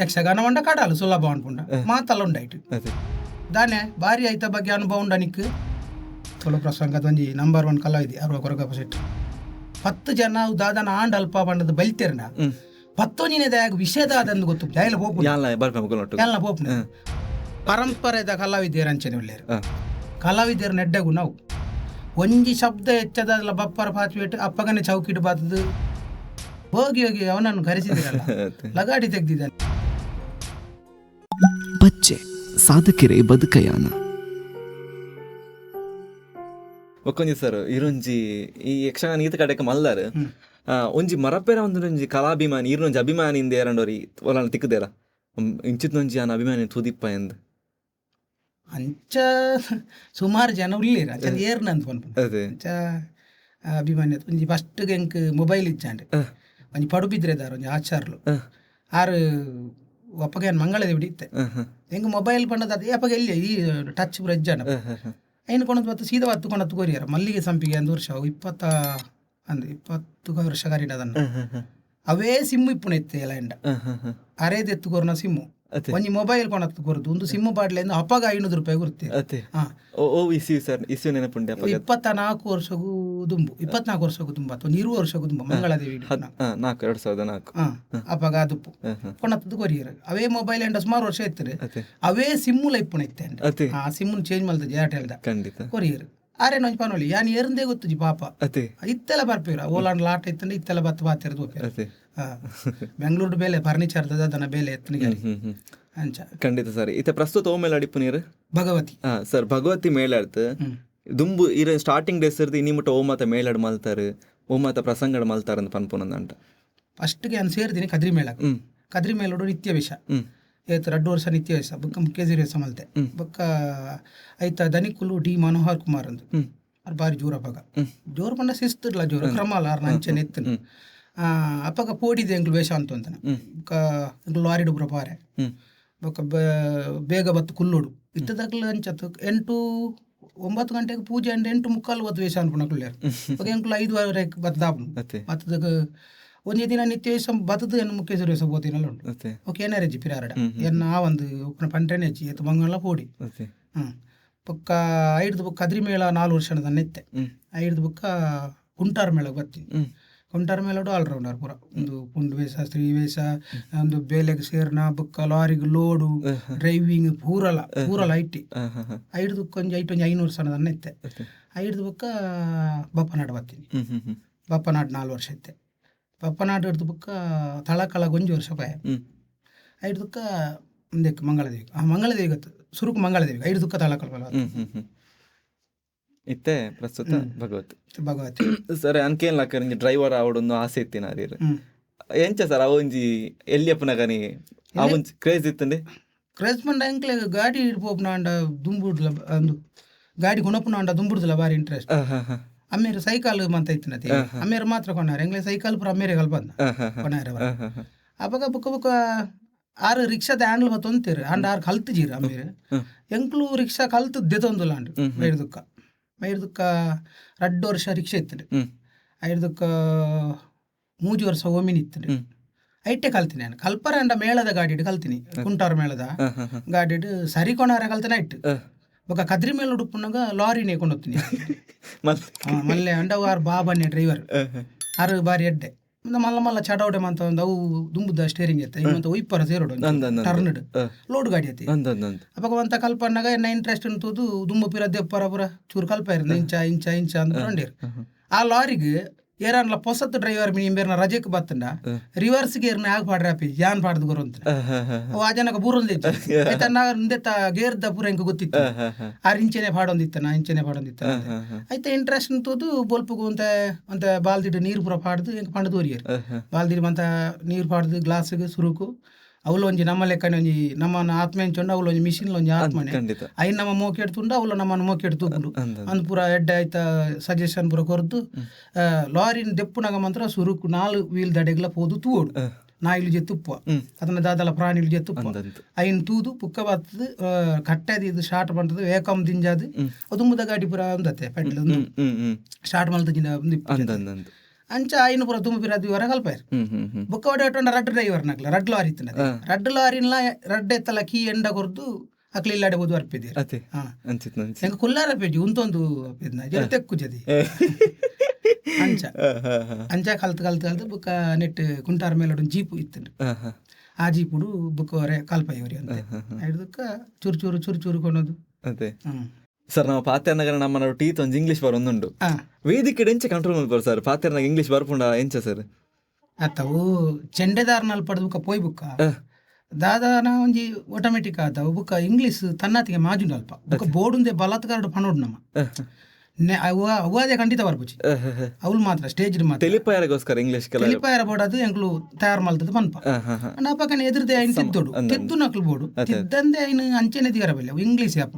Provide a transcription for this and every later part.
ಯಕ್ಷಗಾನ ಉಂಡ ಕಡಾಲು ಸುಲಭ ಅನ್ಕೊಂಡ ಮಾತಲ್ಲ ಉಂಡಾಯ್ತು ದಾನೆ ಭಾರಿ ಆಯ್ತ ಬಗ್ಗೆ ಅನುಭವ ಉಂಡ ನಿಕ್ ತುಳು ಪ್ರಸಂಗದ ಒಂಜಿ ನಂಬರ್ 1 ಕಲಾವಿದೆ ಅರ್ವ ಕೊರಗಪ್ಪ ಶೆಟ್ಟಿ 10 ಜನ ದಾದನ ಆಂಡ್ ಅಲ್ಪ ಬಣ್ಣದ ಬೈತೇರ್ನ 10 ದಾಗ ವಿಷಯದ ಅದಂದು ಗೊತ್ತು ಎಲ್ಲ ಪೋಪು ಪರಂಪರೆದ ಕಲಾವಿದ್ಯರು ಅಂಚನೆ ಒಳ್ಳೆಯರು ಕಲಾವಿದ್ಯರು ನೆಡ್ಡಗು ನಾವು ಒಂಜಿ ಶಬ್ದ ಹೆಚ್ಚದ ಬಪ್ಪರ ಪಾತ್ವೇಟ್ ಅಪ್ಪಗನೆ ಚೌಕಿಟ್ಟು ಬಾತದು ಹೋಗಿ ಹೋಗಿ ಅವನನ್ನು ಕರೆಸಿದಿರಲ್ಲ ಲಗಾಡಿ ತೆಗ್ದಿದ್ದಾನೆ. ಬಚ್ಚೆ ಸಾಧಕೆರೆ ಬದುಕಯಾನ ಒಕ್ಕೊಂಜಿ ಸರ್ ಇರೊಂಜಿ ಈ ಯಕ್ಷಗಾನ ಈತ ಕಡೆಕ ಮಲ್ಲಾರ ಒಂಜಿ ಮರಪೇರ ಒಂದೊಂಜಿ ಕಲಾಭಿಮಾನಿ ಇರೊಂಜಿ ಅಭಿಮಾನಿಯಿಂದ ಎರಡೋರಿ ಒಲ ತಿಕ್ಕದೇರ ಇಂಚಿತ್ನೊಂಜಿ ಆನ ಅಭಿಮಾನಿ ತುದಿಪ್ಪ ಎಂದು ಅಂಚ ಸುಮಾರು ಜನ ಉಳ್ಳೀರ ಏರ್ನಂತ ಬಂದ್ಬಿಟ್ಟು ಅಂಚ ಅಭಿಮಾನಿ ಒಂಜಿ ಫಸ್ಟ್ ಎಂಕ್ ಮೊಬೈಲ್ ಇಚ್ಚಾಂಡೆ ಒಂಜಿ ಪಡುಬಿದ್ರೆದಾರ ಒಂಜಿ ಆಚಾರ್ಲು ಆರು ಒಪ್ಪಗೆ ಮಂಗಳದ ಹಿಡಿಯುತ್ತೆ ಹೆಂಗೆ ಮೊಬೈಲ್ ಪಂಡದ ಅದೇ ಅಪ್ಪಗೆ ಎಲ್ಲಿ ಈ ಟಚ್ ಬ್ರಜ್ ಅನ್ನ ಏನು ಕೊಂಡದ್ದು ಬತ್ತು ಸೀದಾ ಹತ್ತು ಕೊಂಡತ್ತು ಕೋರಿಯಾರ ಮಲ್ಲಿಗೆ ಸಂಪಿಗೆ 1 ವರ್ಷ 20 ವರ್ಷ ಕಾರಿನ ಅದನ್ನು ಅವೇ ಸಿಮ್ಮು ಇಪ್ಪುಣ ಎತ್ತೆ ಎಲ್ಲ ಎಂಡ ಅರೇದು ಎತ್ತುಕೋರ್ನ ಸಿಮ್ಮು ಒಂಜಿ ಮೊಬೈಲ್ ಕೊನತ್ತು ಕೊರದು ಒಂದು ಸಿಮ್ಮು ಬಾಟ್ಲಿಂದ ಅಪ್ಪಗ 500 ರೂಪಾಯಿ ಕೊಡ್ತೀವಿ. 24 ವರ್ಷಗೂ ದುಂಬು 24 ವರ್ಷಕ್ಕೂ ತುಂಬ ಅಥವಾ 20 ವರ್ಷಕ್ಕೂ ತುಂಬ ಮಂಗಳದೇವಿ ಅಪ್ಪಗ ದುಪ್ಪು ಕೊನತ್ತದು ಕೊರಿಯರ್ ಅವೇ ಮೊಬೈಲ್ ಎಂಡ ಸುಮಾರು ವರ್ಷ ಇರ್ತದೆ ಅವೇ ಸಿಮ್ಮುಲ ಇಪ್ಪುಣ ಇತ್ತೆ ಆ ಸಿಮ್ಮುನ್ ಚೇಂಜ್ ಮಾಡ್ತದೆ ಏರ್ಟೆಲ್ದ ಕೊರಿಯರ್ ಆರೆ ನೊಂಜಿ ಪನೋಲಿ ಯಾನ್ ಎರಂದೇ ಗೊತ್ತುಜಿ ಪಾಪ ಇತ್ತೆಲ್ಲ ಬರ್ಪೇರ ಓಲಾಂಡ್ ಲಾಟ್ ಇತ್ತಂದ್ರೆ ಇತ್ತೆಲ್ಲ ಬತ್ತ ಬಾತಿರದು ಬೆಂಗಳೂರು ಬೇಲೆ ಫರ್ನಿಚರ್ ದನ ಬೇಲೆ ಎತ್ತನಿಗೆ ಅಂಚ ಖಂಡಿತ ಸರ್ ಇತ್ತೆ ಪ್ರಸ್ತುತ ಓ ಮೇಲೆ ಅಡಿಪು ನೀರು ಭಗವತಿ ಸರ್ ಭಗವತಿ ಮೇಲಾಡ್ತು ದುಂಬು ಇರ ಸ್ಟಾರ್ಟಿಂಗ್ ಡೇಸ್ ಇರ್ದು ಇನ್ನಿಮುಟ್ಟ ಓಮಾತ ಮೇಲಾಡ್ ಮಲ್ತಾರೆ ಓಮಾತ ಪ್ರಸಂಗಡ್ ಮಲ್ತಾರೆ ಅಂತ ಪನ್ಪುನಂದಂಟ ಫಸ್ಟ್ಗೆ ನಾನು ಸೇರ್ತೀನಿ ಕದ್ರಿ ಮೇಳ ಕದ್ರಿ ಮೇಲೋಡು ನಿತ್ಯ ವೇಷ ಏತ್ 2 ವರ್ಷ ನಿತ್ಯ ವೇಷ ಬೊಕ್ಕ ಮುಖ್ಯಜಿರಿ ವೇಷ ಮಲ್ತೆ ಬೊಕ್ಕ ಐತ ದನಿಕುಲು ಡಿ ಮನೋಹರ್ ಕುಮಾರ್ ಅಂದು ಅದು ಬಾರಿ ಜೋರ ಅಪ್ಪಗ ಜೋರು ಪಂಡ ಶಿಸ್ತಿರ್ಲ ಜೋರು ಕ್ರಮಲ್ಲ ಅವ್ರ ಅಂಚನೆ ಎತ್ತನು ಅಪ್ಪಗ ಪೋಡಿದೆ ಎಂಗ್ಳು ವೇಷ ಅಂತ ಅಂತಾನೆ ಬೊಕ್ಕ ಎಂಗ್ಳು ಲಾರಿಡು ಬುರ ಪಾರೆ ಬೊಕ್ಕ ಬೇಗ ಬತ್ತು ಕುಲ್ಲೋಡು ಇತ್ತದಾಗ್ಲ ಅಂಚತ್ತು 8-9 ಗಂಟೆಗೆ ಪೂಜೆ ಅಂಡ್ 8:45 ಬತ್ತು ವೇಷ ಅನ್ಪುಣಕ್ಳು ಬೊಕ್ಕ ಎಂಗ್ಳು 5:15 ಬತ್ತು ದಾಪನು ಬತ್ತದಾಗ ಒಂದೇ ದಿನ ನಿತ್ಯ ವೇಷ ಬತ್ತದು ಎನ್ನು ಮುಖ್ಯಜರು ವೇಷ ಬೋತಿನಲ್ಲ ಉಂಟು ಓಕೆ ಏನಾರೆಜ್ಜಿ ಪಿರಾರಡ ಎನ್ನ ಒಂದು ಪಂಟ್ರೆನೆಜ್ಜಿ ಎತ್ತು ಮಂಗಲ್ಲ ಪೋಡಿ ಬೊಕ್ಕ 5 ಬುಕ್ಕ ಕದ್ರಿ ಮೇಳ 4 ವರ್ಷ ನೆತ್ತೆ 5 ಬುಕ್ಕ ಕುಂಟಾರ ಮೇಳಕ್ಕೆ ಬರ್ತೀನಿ ಕುಂಟಾರ ಮೇಲೋಡು ಆಲ್ರೌಂಡರ್ ಪೂರ ಒಂದು ಪುಂಡು ವೇಷ ಸ್ತ್ರೀ ವೇಷ ಒಂದು ಬೇಲೆಗೆ ಸೇರ್ನ ಬುಕ್ಕ ಲಾರಿಗೆ ಲೋಡು ಡ್ರೈವಿಂಗ್ ಪೂರಲ ಐಟಿ 5 ಕೊಂಚ 500 ಸಣ್ಣ ನೆತ್ತೆ 5 ಬುಕ್ಕ ಬಪ್ಪನಾಡು ಬರ್ತೀನಿ ಬಪ್ಪನಾಡು 4 ವರ್ಷ ಇತ್ತೆ ಬಪ್ಪನಾಡು ಹಿಡ್ದು ಬುಕ್ಕ ತಳಕಳ 1 ವರ್ಷ ಪಾಯ 5 ದುಕ್ಕ ಮುಂದಕ್ಕೆ ಮಂಗಳದೇವಿ ಮಂಗಳದೇವಿ ಗೊತ್ತು ಸುರುಕು ಮಂಗಳದೇವಿ 5 ದುಕ್ಕ ತಳಕಳ ಇತ್ತೆ ಪ್ರಸ್ತುತ ಭಗವತಿ ಸರ್ ಅನ್ಕೇನ್ ಲಾಕ ಡ್ರೈವರ್ ಆವಡೊಂದು ಆಸೆ ಇತ್ತಿನ ಅದೇರು ಎಂಚ ಸರ್ ಅವೊಂಜಿ ಎಲ್ಲಿಯಪ್ಪನಗನಿ ಅವೊಂಜಿ ಕ್ರೇಜ್ ಇತ್ತಂಡೆ ಕ್ರೇಜ್ ಪಂಡ ಎಂಕ್ಲೆ ಗಾಡಿ ಹಿಡ್ಪೋಪ್ನ ಅಂಡ ದುಂಬುಡ್ಲ ಒಂದು ಗಾಡಿ ಗುಣಪುನ ಅಂಡ ದುಂಬುಡ್ದಲ್ಲ ಬಾರಿ ಇಂಟ್ರೆಸ್ಟ್ ಅಮ್ಮೇರು ಸೈಕಲ್ ಮಂತ ಇತ್ತಿನತಿ ಅಮ್ಮೇರು ಮಾತ್ರ ಕೊಂಡಾರೆ ಎಂಗ್ಲೆ ಸೈಕಲ್ ಪುರ ಅಮ್ಮೇರೆ ಕಲ್ಪಂದ ಕೊಂಡಾರೆ ಅವಾಗ ಬುಕ್ಕ ಬುಕ್ಕ 6 ರಿಕ್ಷಾದ ಹ್ಯಾಂಡ್ಲ್ ಮತ್ತೊಂತೀರಿ ಅಂಡ್ 6 ಕಲ್ತಿಜೀರಿ ಅಮ್ಮೇರು ಎಂಕ್ಲು ರಿಕ್ಷಾ ಕಲ್ತು ದೆತೊಂದುಲ್ಲ ಅಂಡು ಮೈರ್ದುಕ್ಕ 2 ವರ್ಷ ರಿಕ್ಷಾ ಇತ್ತದೆ 5 3 ವರ್ಷ ಓಮಿನಿ ಇತ್ತದೆ ಐಟೆ ಕಲ್ತೀನಿ ನಾನು ಕಲ್ಪರ ಅಂಡ ಮೇಳದ ಗಾಡಿ ಕಲ್ತೀನಿ ಕುಂಟಾರ ಮೇಳದ ಗಾಡಿ ಸರಿ ಕೊಣಾರ ಕಲ್ತೀನಿ ಐಟ್ ಬೊಕ್ಕ ಕದ್ರಿ ಮೇಲೆ ಉಡುಪುನಾಗ ಲಾರಿನೇ ಕೊಂಡೋಗ್ತೀನಿ ಮಲ್ಲೆ ಅಂಡ 6 ಬಾಬನ್ನೇ ಡ್ರೈವರ್ 6 ಬಾರಿ ಎಡ್ಡೆ ಮಲ್ಲ ಮಲ್ಲ ಚಡವಡೆ ಮಂತ ಒಂದು ಅವು ದುಂಬುದ ಸ್ಟೇರಿಂಗ್ ಇತ್ತೆ ಮತ್ತೆ ಒಯ್ಪರ ಸೇರೋಡು ಟರ್ನಡ್ ಲೋಡ್ ಗಾಡಿ ಐತಿ ಅವಾಗ ಅಂತ ಕಲ್ಪನಾಗ ಎನ್ನ ಇಂಟ್ರೆಸ್ಟ್ ಅಂತದ್ದು ದುಂಬು ಪಿರ ದೆಪ್ಪರ ಪುರ ಚೂರು ಕಲ್ಪ ಇರ ಇಂಚ ಅಂದ್ಕೊಂಡಿರ್ ಆ ಲಾರಿಗೆ ಏರನ್ಲ ಪೊಸತ್ ಡ್ರೈವರ್ ಬೇರ್ನ ರಜೆಕ್ ಬತ್ತಂಡ ರಿವರ್ಸ್ ಗೇರ್ನ ಯಾಕೆ ಪಾಡ್ರಾಪಿ ಯಾನ್ ಪಾಡ್ದು ಗೊರ ಅಂತ ಆ ಜನಕ ಬೂರೊಂದಿತ್ತು ನಿಂದೆತ್ತ ಗೇರ್ದ ಪೂರ ಇಂಕ ಗೊತ್ತಿತ್ತು 6 ಇಂಚೆನೆ ಪಾಡೊಂದಿತ್ತನ ಇಂಚೆನೆ ಪಾಡೊಂದಿತ್ತ ಐತೆ ಇಂಟ್ರೆಸ್ಟ್ ಅಂತದ್ದು ಬೋಲ್ಪುಗು ಅಂತ ಬಾಲ್ದಿಟ್ಟು ನೀರು ಪೂರ ಪಾಡ್ದು ಎಂಕ ಪಂಡ ತೋರಿಯರ್ ಬಾಲ್ದಿಟ್ಟು ಮಂತ ನೀರು ಪಾಡ್ದು ಗ್ಲಾಸ್ಗೆ ಸುರುಕು ಅವಳು ಒಂಜಿ ನಮ್ಮ ಲೆಕ್ಕನೆ ಒಂಜಿ ನಮ್ಮನ್ನು ಆತ್ಮ ಎಂಚೊಂಡು ಅವಳು ಒಂಜಿ ಮಿಷಿನ್ ಒಂಜಿ ಆತ್ಮನೆ ಐನ್ ನಮ್ಮ ಮೋಕೆಡ್ತುಂಡು ಅವಳು ನಮ್ಮನ್ನು ಮೋಕೆಡ್ತುಂಡು ಅಂದ್ ಪೂರ ಎಡ್ಡೆ ಆಯ್ತ ಸಜೆಷನ್ ಪೂರ ಕೊರ್ದು ಲಾರಿನ ದೆಪ್ಪುನಾಗ ಮಾತ್ರ ಸುರುಕು 4 ವೀಲ್ ದಡೆಗ್ಲ ಪೋದು ತೂವೋಡು ನಾಯಿಲು ಜೆ ತುಪ್ಪ ಅದನ್ನ ದಾದಲ ಪ್ರಾಣಿಲು ಜೆ ತುಪ್ಪ ಐನ್ ತೂದು ಪುಕ್ಕ ಬತ್ತದು ಕಟ್ಟೆದು ಇದು ಸ್ಟಾರ್ಟ್ ಮಾಡ್ತದೆ ವೇಕಮ್ ದಿಂಜಾದು ಅದು ಮುದ ಗಾಡಿ ಪೂರ ಒಂದತ್ತೆ ಪೆಟ್ಲು ಸ್ಟಾರ್ಟ್ ಮಾಡ್ತದ ಅಂಚ ಐನು ಪೂರ ತುಂಬ ಅದು ಇವರ ಕಲ್ಪಾಯರು ಬೊಕ್ಕ ಹೊಡೆ ರಡ್ ಡ್ರೈವರ್ ನಕ್ಲ ರಡ್ ಲಾರಿ ಇತ್ತಿನದೆ ರಡ್ ಲಾರಿನ್ಲ ರಡ್ ಎತ್ತಲ ಕೀ ಎಂಡ ಕೊರ್ದು ಅಕ್ಲ ಇಲ್ಲಾಡೆ ಬೋದು ಅರ್ಪಿದ್ದೀರಿ ಅದೇ ಅನ್ಸಿತ್ತು ಹೆಂಗ ಕುಲ್ಲಾರ ಪೇಜಿ ಉಂತೊಂದು ತೆಕ್ಕು ಜದಿ ಅಂಚ ಅಂಚ ಕಲ್ತು ಬುಕ್ಕ ನೆಟ್ ಕುಂಟಾರ ಮೇಲೆ ಜೀಪು ಇತ್ತು ಆ ಜೀಪುಡು ಬುಕ್ಕ ಅವರೇ ಕಲ್ಪಾಯವರಿ ಅಂತ ಹಿಡ್ದಕ್ಕ ಚೂರು ಚೂರು ಕೊನೋದು ಅದೇ ಸರ್ ನಾವು ಪಾತ್ಯರ್ನಗರ ನಮ್ಮ ಟೀತ್ ಒಂಜಿ ಇಂಗ್ಲೀಷ್ ಬರ್ ಒಂದುಂಡು ವೇದಿಕೆ ಎಂಚ ಕಂಟ್ರೋಲ್ ಮಾಡ್ಬಾರ ಸರ್ ಪಾತ್ಯರ್ನಾಗ ಇಂಗ್ಲೀಷ್ ಬರ್ಪುಂಡ ಎಂಚ ಸರ್ ಅತ್ತವು ಚೆಂಡೆದಾರ್ನಲ್ಲಿ ಪಡೆದು ಬುಕ್ಕ ಪೋಯ್ ಬುಕ್ಕ ದಾದಾನ ಒಂಜಿ ಆಟೋಮೆಟಿಕ್ ಆತವು ಬುಕ್ಕ ಇಂಗ್ಲೀಷ್ ತನ್ನತಿಗೆ ಮಾಜುಂಡು ಅಲ್ಪ ಬುಕ್ಕ ಬೋರ್ಡುಂದೆ ಬಲಾತ್ಕಾರಡು ಪನೋಡು ನಮ್ಮ ಅವಾದೇ ಖಂಡಿತ ಬರ್ಬುಜಿ ಅವ್ಲು ಮಾತ್ರ ಸ್ಟೇಜ್ ಮಾತ್ರ ತೆಲಿಪಾಯರಗೋಸ್ಕರ ಇಂಗ್ಲೀಷ್ ತೆಲಿಪಾಯರ ಬೋರ್ಡ್ ಅದು ಎಂಕ್ಲು ತಯಾರು ಮಲ್ತದ ಪನ್ಪ ನಾಪಕನೆ ಎದುರ್ದೆ ಐನ್ ತಿದ್ದೋಡು ತಿದ್ದು ನಕ್ಲು ಬೋರ್ಡು ತಿದ್ದಂದೆ ಐನ್ ಅಂಚೆನೆ ದಿಗರ ಬಲ್ಲೆ ಅವು ಇಂಗ್ಲೀಷ್ ಯಾಪ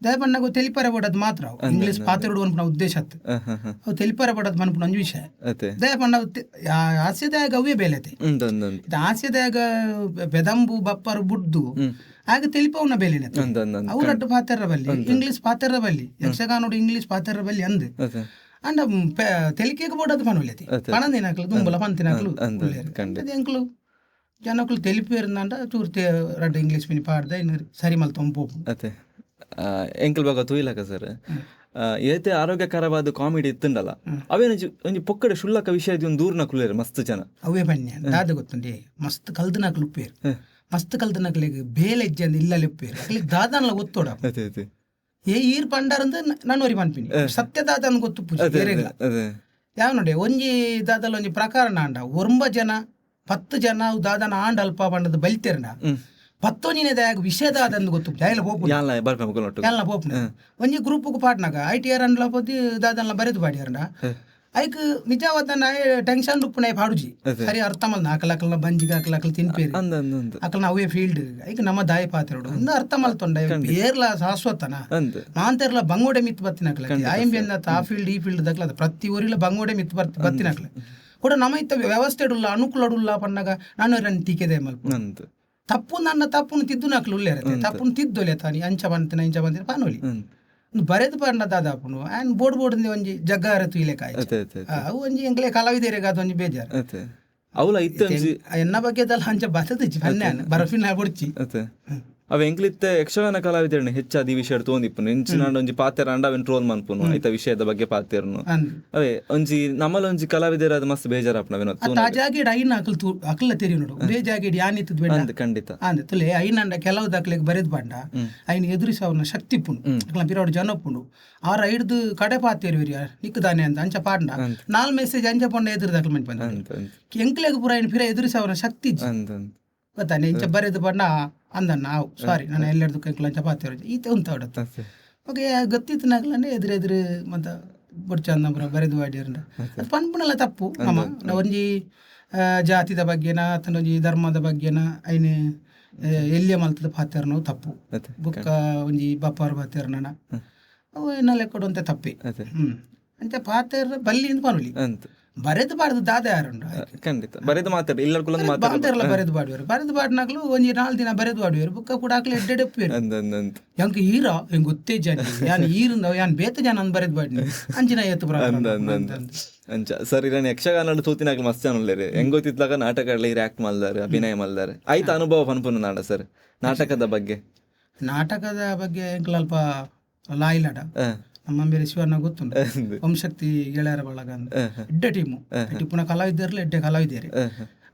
ದಯಪಣ್ಣಗು ತೆಲಿಪಾರ ಬೋಡದ್ ಮಾತ್ರ ಇಂಗ್ಲೀಷ್ ಪಾತ್ರೆಡು ಅನ್ಪುನ ಉದ್ದೇಶ ಅವು ತೆಲಿಪಾರ ಬೋಡದ್ ಮನ್ಪುನ ಒಂಜು ವಿಷಯ ದಯಪಣ್ಣ ಹಾಸ್ಯದಾಯಗ ಅವೇ ಬೇಲೆತೆ ಹಾಸ್ಯದಾಯಗ ಬೆದಂಬು ಬಪ್ಪರು ಬುಡ್ದು ಆಗ ತೆಲಿಪವನ ಬೇಲಿನ ಅವು ರಡ್ಡು ಪಾತ್ರೆರ ಬಲ್ಲಿ ಇಂಗ್ಲೀಷ್ ಪಾತ್ರೆರ ಬಲ್ಲಿ ಯಕ್ಷಗಾನೋಡು ಇಂಗ್ಲೀಷ್ ಪಾತ್ರೆರ ಬಲ್ಲಿ ಅಂದ್ ಅಂಡ ತೆಲಿಕೆಗೆ ಬೋಡದ್ ಪನುಲೆತಿ ಪಣಂದಿನಕ್ಲು ತುಂಬಲ ಪಂತಿನಕ್ಲು ಎಂಕ್ಲು ಜನಕ್ಲು ತೆಲಿಪೇರ್ನಂಡ ಚೂರ್ ರಡ್ಡು ಇಂಗ್ಲೀಷ್ ಮಿನಿ ಪಾಡ್ದ ಇನ್ನು ಸರಿ ಮಲ್ ತೊಂಪು ಎಂಕಲ್ ಬಾಗ ತೂಯಿಲಕ ಸರ್ ಏತೆ ಆರೋಗ್ಯಕರವಾದ ಕಾಮಿಡಿ ಇತ್ತುಂಡಲ್ಲ ಅವೇನೊಂಜಿ ಒಂಜಿ ಪೊಕ್ಕಡೆ ಶುಲ್ಲಕ ವಿಷಯದ ಒಂದು ದೂರ್ನ ಕುಲೇರು ಮಸ್ತ್ ಜನ ಅವೇ ಬನ್ನಿ ದಾದ ಗೊತ್ತುಂಡಿ ಮಸ್ತ್ ಕಲ್ದನಕ್ಲು ಉಪ್ಪೇರು ಮಸ್ತ್ ಕಲ್ದನಕ್ಲಿಗೆ ಬೇಲೆ ಇಜ್ಜಂದು ಇಲ್ಲಲ್ಲಿ ಉಪ್ಪೇರು ಅಲ್ಲಿಗೆ ದಾದನ್ಲ ಗೊತ್ತೋಡ ಈರ್ ಪಂಡಾರಂದು ನಾನು ಒರಿ ಪನ್ಪಿನಿ ಸತ್ಯ ದಾದನ್ ಗೊತ್ತು ಪೂಜೆ ಯಾವ ನೋಡಿ ಒಂಜಿ ದಾದಲ್ ಒಂಜಿ ಪ್ರಕಾರ ನಾಂಡ 9 ಜನ 10 ಜನ ದಾದನ ಆಂಡ್ ಅಲ್ಪ ಪಂಡದ ಬಲ್ತೇರ್ನ 10 ದಾಯಗ ವಿಷಯದ ಅದಂದು ಗೊತ್ತು ಎಲ್ಲ ಪೋಪುನ ಒಂಜಿ ಗ್ರೂಪ್ಗೆ ಪಾಟ್ನಾಗ ITR ಅಂಡ್ಲ ಪೋತಿ ದಾದನ್ಲ ಬರೆದು ಪಾಡ್ಯಾರಂಡ ಐಕ್ ನಿಜವಾದ ಟೆನ್ಷನ್ ಉಪ್ಪುನ ಪಾಡುಜಿ ಸರಿ ಅರ್ಥ ಮಲ್ ಅಕಲಕಲ್ನ ಬಂಜಿಗೆ ಅಕಲಕಲ್ ತಿನ್ಪೇರಿ ಅಕಲ್ನ ಅವೇ ಫೀಲ್ಡ್ ಐಕ್ ನಮ್ಮ ದಾಯ ಪಾತ್ರೆಡು ಒಂದು ಅರ್ಥ ಮಲ್ತೊಂಡ ಏರ್ಲ ಶಾಶ್ವತನ ಮಾಂತೆರ್ಲ ಬಂಗೋಡೆ ಮಿತ್ ಬತ್ತಿನಕ್ಲ ಐಎಂಬಿ ಅಂದ ಆ ಫೀಲ್ಡ್ ಈ ಫೀಲ್ಡ್ ದಕ್ಲ ಪ್ರತಿ ಊರಿಲ ಬಂಗೋಡೆ ಮಿತ್ ಬತ್ತಿನಕ್ಲ ಕೂಡ ನಮ್ಮ ಇತ್ತ ವ್ಯವಸ್ಥೆ ಇಡುಲ್ಲ ಅನುಕೂಲ ಪನ್ನಾಗ ನಾನು ರನ್ ಟೀಕೆದೆ ಮಲ್ಪ ತಪ್ಪು ನನ್ನ ತಪ್ಪುನು ತಿದ್ದು ನಕ್ಲು ಉಳ್ಳೇ ಇರತ್ತೆ ತಪ್ಪುನು ತಿದ್ದೊಲೆ ತಾನಿ ಅಂಚ ಬಂತಿನ ಇಂಚ ಬಂತಿನ ಪಾನೋಲಿ ಬರೆದು ಪಂಡ ದಾದಾಪುನು ಆ್ಯನ್ ಬೋರ್ಡ್ ಒಂಜಿ ಜಗ್ಗಾರ ತುಯಿಲೆಕಾಯಿ ಅವು ಒಂಜಿ ಎಂಕ್ಲೆ ಕಲಾವಿದರಿಗೆ ಅದು ಒಂಜಿ ಬೇಜಾರು ಅವಲ ಇತ್ತು ಎನ್ನ ಬಗ್ಗೆದಲ್ಲ ಅಂಚ ಬಸದಿಚ್ಚಿ ಬನ್ನೆ ಬರಫಿನ ಬುಡ್ಚಿ ಅವ ಎಂಕ್ಲಿತ್ತೆ ಯಕ್ಷಗಾನ ಕಲಾವಿದರನ್ನ ಹೆಚ್ಚಾದ ಈ ವಿಷಯ ತೊಂದಿಪ್ಪುನು ಇಂಚಿನ ಒಂಜಿ ಪಾತ್ರೆ ಅಂಡ ಅವೆನ್ ಟ್ರೋಲ್ ಮನ್ಪುನು ಐತ ವಿಷಯದ ಬಗ್ಗೆ ಪಾತ್ರೆರ್ನು ಅವೇ ಒಂಜಿ ನಮ್ಮಲ ಒಂಜಿ ಕಲಾವಿದರ ಅದು ಮಸ್ತ್ ಬೇಜಾರಪ್ಪ ನಾವೇನು ತಾಜಾಗಿಡ್ ಐನ ಅಕ್ಲ ತೆರಿ ನೋಡು ಬೇಜಾಗಿಡ್ ಯಾನಿತ್ತು ಬೇಡ ಖಂಡಿತ ಅಂದೆ ತುಲೆ ಐನಂಡ ಕೆಲವು ದಾಖಲೆಗೆ ಬರೆದು ಬಂಡ ಐನ ಎದುರಿಸಿ ಅವ್ರನ್ನ ಶಕ್ತಿ ಪುಂಡು ಅಕ್ಲ ಪಿರೋಡು ಜನ ಪುಂಡು ಆರ ಹಿಡ್ದು ಕಡೆ ಪಾತೇರಿ ನಿಕ್ಕದಾನೆ ಅಂತ ಅಂಚ ಪಾಡ್ನ 4 ಮೆಸೇಜ್ ಅಂಚ ಪೊಂಡ ಎದುರು ದಾಖಲೆ ಮಾಡಿ ಬಂದ ಎಂಕ್ಲೆಗ್ ಪುರ ಐನ ಪಿರ ಎದುರಿಸಿ ಅವ್ರನ್ನ ಶಕ್ತಿ ಗೊತ್ತಾನೆ ಇಂಚ ಬರೆದು ಬಣ್ಣ ಅಂದ ನಾವು ಸಾರಿ ನಾನು ಎಲ್ಲರದು ಕೈಕಲ ಚಪಾತಿ ಈತ ಉಂಟಾಡತ್ತ ಓಕೆ ಗೊತ್ತಿತ್ತು ನಗಲೇ ಎದುರು ಮತ್ತು ಬುಡ್ಚಂದ ಬರೆದು ಬಾಡಿಯರ್ನ ಅದು ಪನ್ಪುನೆಲ್ಲ ತಪ್ಪು ನಮ್ಮ ಒಂಜಿ ಜಾತಿದ ಬಗ್ಗೆನ ಅಥವಾ ಒಂಜಿ ಧರ್ಮದ ಬಗ್ಗೆನ ಐನೆ ಎಲ್ಲಿಯ ಮಲ್ತದ ಪಾತ್ರೆನೂ ತಪ್ಪು ಬುಕ್ಕ ಒಂಜಿ ಬಪ್ಪಾರ ಪಾತ್ರೆನ ಅವು ಏನೆಲ್ಲ ಕೊಡುವಂತೆ ತಪ್ಪಿ ಅಂತ ಪಾತ್ರೆ ಬಲ್ಲಿಂದ ಪನುಲಿ ಬರೆದು ಬಾಡ್ದು ದಾದ ಯಾರುಂಡು ಖಂಡಿತ ಬರೆದು ಮಾತಾಡಿ ಮಾತಾಡಲ್ಲ ಬರೆದು ಬಾಡುವರು ಬರೆದು ಬಾಡ್ನಾಗ್ಲು ಒಂಜಿ 4 ದಿನ ಬರೆದು ಬಾಡುವರು ಬುಕ್ಕ ಕೂಡ ಹಾಕ್ಲಿ ಎಡ್ಡೆಪ್ಪೇರು ಎಂಕ್ ಈರ ಹೆಂಗ್ ಗೊತ್ತೇ ಜನ ಯಾನ್ ಈರಿಂದ ಯಾನ್ ಬೇತ ಜನ ಬರೆದು ಬಾಡ್ನಿ ಅಂಚಿನ ಎತ್ತು ಅಂಚ ಸರ್ ಇರಾನ್ ಯಕ್ಷಗಾನ ತೂತಿನಾಗ್ಲಿ ಮಸ್ತ್ ಜನ ಉಳ್ಳೇರಿ ಹೆಂಗ್ ಗೊತ್ತಿದ್ಲಾಗ ನಾಟಕಗಳು ಆಕ್ಟ್ ಮಲ್ದಾರೆ ಅಭಿನಯ ಮಲ್ದಾರೆ ಆಯ್ತು ಅನುಭವ ಪನ್ಪುನ ನಾಡ ಸರ್ ನಾಟಕದ ಬಗ್ಗೆ ಎಂಕ್ಲ ಅಲ್ಪ ಲಾಯಿಲಾಡ ನಮ್ಮ ಬೇರೆ ಶಿವಣ್ಣ ಗೊತ್ತುಂಟು ವಂಶಕ್ತಿ ಗೆಳೆಯರ ಬಳಗ ಎಡ್ಡೆ ಟೀಮು ಪುನಃ ಕಲಾವಿದರ್ಲ ಎಡ್ಡೆ ಕಲಾವಿದೇರಿ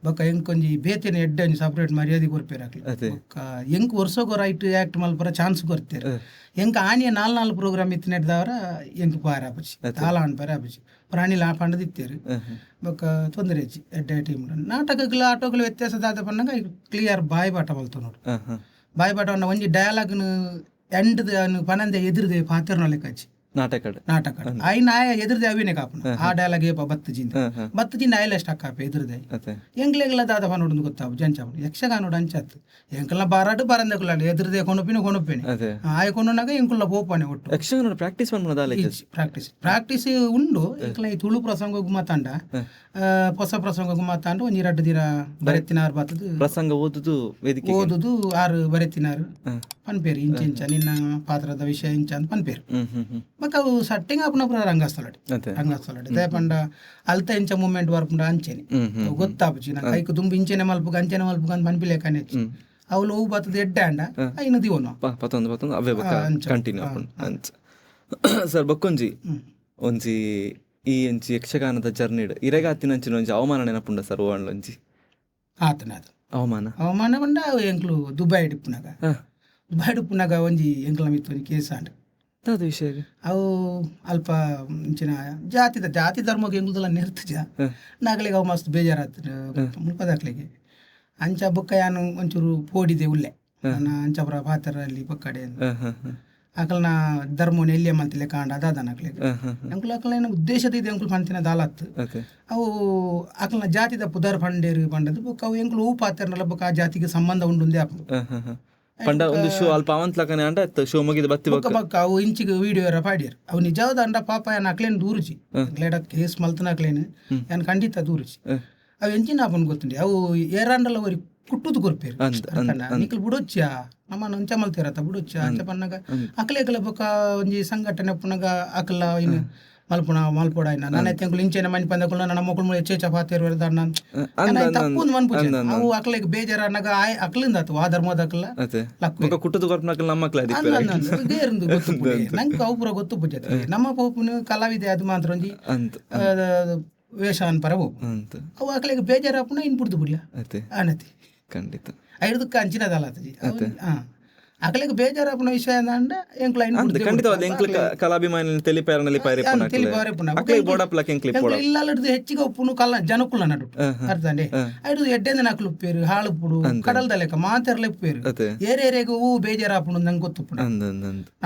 ಬೊಕ್ಕ ಎಂಕೊಂಜಿ ಬೇತೇನೆ ಎಡ್ಡೆ ಒಂಜಿ ಸಪ್ರೇಟ್ ಮರ್ಯಾದೆ ಕೊರ್ಪೇರಾಕ್ಲಿ ಬೊಕ್ಕ ಎಂಕ್ ವರ್ಷಗೋರ ಐಟ್ ಆಕ್ಟ್ ಮಲ್ಪರ ಚಾನ್ಸ್ ಕೊರ್ತೇರು ಎಂಕ ಆನಿಯ 4 ಪ್ರೋಗ್ರಾಮ್ ಇತ್ತು ನೆಡ್ದವರ ಎಂಕ್ ಪಾರ ಆಪುಜಿ ತಾಲ ಅನ್ಪಾರ ಆಪುಜಿ ಪ್ರಾಣಿಲ ಪಂಡದಿತ್ತೇರು ಬೊಕ್ಕ ತೊಂದರೆ ಹೆಚ್ಚಿ ಎಡ್ಡೆ ಟೀಮ್ ನಾಟಕಗಳ ಆಟೋಗಳ ವ್ಯತ್ಯಾಸದಾದ ಪನ್ನಗ ಕ್ಲಿಯರ್ ಬಾಯಿ ಬಾಟ ಮಲ್ತು ನೋಡು ಬಾಯಿ ಬಾಟವನ್ನ ಒಂಜಿ ಡಯಲಾಗ್ನು ಎಂಡ್ ಪನಂದೆ ಎದುರುದೆ ಪಾತ್ರನ ಲೆಕ್ಕಚ್ಚಿ ನಾಟಕ ಐನ ಎದುರುದೆ ಅವಿನೇ ಕಾಪುನ ಆ ಡಯಲಾಗ್ ಬತ್ತಜಿಂದ ಆಯ್ಲ ಸ್ಟಕ್ ಆಪ ಎದುರುದೆ ಎಂಗ್ಲೆಗ್ಲ ದಾದ ಪನೋಡು ಗೊತ್ತಾವು ಜಂಚಾವು ಯಕ್ಷಗಾನೋಡು ಅಂಚತ್ತು ಎಂಕಲ್ನ ಬಾರಾಡು ಬರಂದೆಕುಲ್ಲ ಎದುರುದೆ ಕೊನೊಪ್ಪೇನೆ ಆಯ್ ಕೊನೊನಾಗ ಎಂಕುಲ್ಲ ಪೋಪನೆ ಒಟ್ಟು ಯಕ್ಷಗಾನ ಪ್ರಾಕ್ಟೀಸ್ ಉಂಡು ಎಂಕಲ ಈ ತುಳು ಪ್ರಸಂಗಗೂ ಮಾತಾಂಡ ಹೊಸ ಪ್ರಸಂಗಗೂ ಮಾತಾಂಡ ಒಂಜಿ 2 ದಿನ ಬರೆತ್ತಿನಾರು ಬತ್ತದು ಪ್ರಸಂಗ ಓದುದು 6 ಬರೆತ್ತಿನಾರು ಪನ್ಪೇರು ಇಂಚ ನಿನ್ನ ಪಾತ್ರದ ವಿಷಯ ಇಂಚ ಅಂತ ಪನ್ಪೇರು ಬೊಕ ಅವು ಸಟ್ಟಿಂಗ್ ಆಪುನಪುರ ರಂಗಸ್ಥಳಡ್ ಅದೇ ದಯಪಂಡ ಅಲ್ತ ಇಂಚ ಮೂಮೆಂಟ್ ಬರ್ಪುಂಡ ಅಂಚೆನೆ ಅವು ಗೊತ್ತಾಪುಜಿ ನಂಗೆ ಕೈಕ್ ದುಂಬು ಇಂಚೆನೆ ಮಲ್ಪುಗ ಅಂತ ಪನ್ಪಿಲೇಕನೆ ಅವಳು ಹೂ ಬತ್ತದ ಎಡ್ಡೆ ಅಂಡ ಐನ ದಿವನು ಪತ್ತೊಂದು ಅವೇ ಕಂಟಿನ್ಯೂ ಆಪುಂಡು ಅಂಚ ಸರ್ ಬೊಕ್ಕೊಂಜಿ ಒಂಜಿ ಈ ಒಂಜಿ ಯಕ್ಷಗಾನದ ಜರ್ನಿಡ್ ಇರೆಗಾತಿನಂಚಿನ ಒಂಜಿ ಅವಮಾನ ನೆನಪುಂಡ ಸರ್ ಓವಣ್ಣ ಒಂಜಿ ಆತನ ಅದು ಅವಮಾನ ಪಂಡ ಅವು ಎಂಕ್ಲು ದುಬೈ ಡಿಪ್ಪುನಾಗ ಒಂಜಿ ಎಂಕ್ಲ ಮಿತ್ತು ಒಂಜಿ ಕೇಸ್ ಅಂಡ್ ಅದು ವಿಷಯ ಅವು ಅಲ್ಪ ಇಂಚಿನ ಜಾತಿ ಧರ್ಮಕ್ಕೆ ಎಂಗ್ಲದಲ್ಲ ನಿರ್ತಿಜ ನಾಗಲಿಗೆ ಅವು ಮಸ್ತ್ ಬೇಜಾರಾತ ಮುಲ್ಪದಾಕ್ಲಿಗೆ ಅಂಚ ಬೊಕ್ಕ ಯಾನು ಒಂಚೂರು ಪೋಡಿದೆ ಉಲ್ಲೆ ಅಂಚಪುರ ಪಾತ್ರಲ್ಲಿ ಬೊಕ್ಕಡೆ ಅಕಲ್ನ ಧರ್ಮನ ಎಲ್ಲಿಯ ಮಂತಿಲೆ ಕಾಂಡ ಅದಾದನ ಅಕ್ಲಿಗೆ ಎಂಕ್ಲು ಅಕಲ್ನ ಉದ್ದೇಶದ ಇದೆ ಎಂಕ್ಲು ಪಂತಿನ ದಾಲತ್ತು ಅವು ಅಕಲ್ನ ಜಾತಿದ ಪುದರ್ ಪಂಡೇರು ಪಂಡದು ಬೊಕ್ಕ ಅವು ಎಂಕ್ಲು ಹೂ ಪಾತ್ರನಲ್ಲ ಬೊಕ್ಕ ಆ ಜಾತಿಗೆ ಸಂಬಂಧ ಉಂಡುಂದೇ ಆಪು ಪಂಡ ಒಂದು ಶೋ ಅಲ್ಪ ಅವಂತ್ಲಕನೆ ಅಂಡ ಶೋ ಮುಗಿದ ಬತ್ತಿ ಬೊಕ್ಕ ಅವು ಇಂಚಿಗೆ ವಿಡಿಯೋ ಎರ ಪಾಡ್ಯಾರ ಅವು ನಿಜವಾದ ಅಂಡ ಪಾಪ ಯಾನ್ ಅಕ್ಲೇನು ದೂರುಚಿ ಗ್ಲೇಡ ಕೇಸ್ ಮಲ್ತನ ಅಕ್ಲೇನು ಯಾನ್ ಖಂಡಿತ ದೂರುಚಿ ಅವು ಎಂಚಿನ ಆಪನ್ ಗೊತ್ತುಂಡಿ ಅವು ಏರಾಂಡಲ್ಲ ಅವರಿ ಕುಟ್ಟುದು ಕೊರ್ಪೇರು ನಿಖಲ್ ಬಿಡೊಚ್ಚ ನಮ್ಮನ್ನ ಅಂಚ ಮಲ್ತಿರತ್ತ ಬಿಡೊಚ್ಚ ಅಂಚ ಪನ್ನಗ ಅಕ್ಲೇಕಲ ಬೊಕ್ಕ ಒಂಜಿ ಸಂಘಟನೆ ಪುನಗ ಅಕಲ ಇನ್ನು ಮಲ್ಪೋಡ ನನ್ನ ತೆಂಕುಲು ಇಂಚೆನೆ ಮನಿ ಪಂದಕುಲು ನನ್ನ ಮಕ್ಕಳು ಹೆಚ್ಚೆಚ್ಚ ಪಾತೇರು ಬರ್ದಾನ ತಪ್ಪುಂದು ಮನ್ಪುಜ ಅವು ಅಕ್ಲೆಗೆ ಬೇಜಾರ ಅನ್ನಗ ಅಕ್ಲಿಂದ ಆತು ಆ ಧರ್ಮದ ಅಕ್ಲ ಕುಟ್ಟುದು ಕೊರ್ಪನಕಲ್ ನಮ್ಮ ಬೇರಂದು ಗೊತ್ತು ನಂಗೆ ಅವು ಪೂರ ಗೊತ್ತು ಪುಜತೆ ನಮ್ಮ ಪೋಪುನು ಕಲಾವಿದೆ ಅದು ಮಾತ್ರ ಒಂಜಿ ವೇಷ ಅನ್ಪರ ಅವು ಅಕ್ಲೆಗೆ ಬೇಜಾರಪ್ಪನ ಇನ್ ಬಿಡ್ದು ಬಿಡ್ಲ ಆನತಿ ಖಂಡಿತ ಐದಕ್ಕ ಅಂಚಿನದಲ್ಲ ಅಕಲಿಗೆ ಬೇಜಾರಪ್ಪನ ವಿಷಯ ಅಂದ ಎಂಕ್ಲ ಖಂಡಿತವಾದ ಎಂಕ್ಲ ಕಲಾಭಿಮಾನಿ ತೆಲಿಪಾರನಲ್ಲಿ ಇಲ್ಲದ್ದು ಹೆಚ್ಚಿಗೆ ಒಪ್ಪುನು ಕಲ್ಲ ಜನಕ್ಕುಲ್ಲ ನಡು ಅರ್ಥಂಡೆ ಐದು ಎಡ್ಡೆಂದ ನಕಲು ಉಪ್ಪೇರು ಹಾಳು ಪುಡು ಕಡಲ್ದ ಲೆಕ್ಕ ಮಾತೆರ್ಲೆ ಉಪ್ಪೇರು ಏರೇರೆಗೂ ಹೂ ಬೇಜಾರಪ್ಪನು ನಂಗೆ ಗೊತ್ತುಪ್ಪು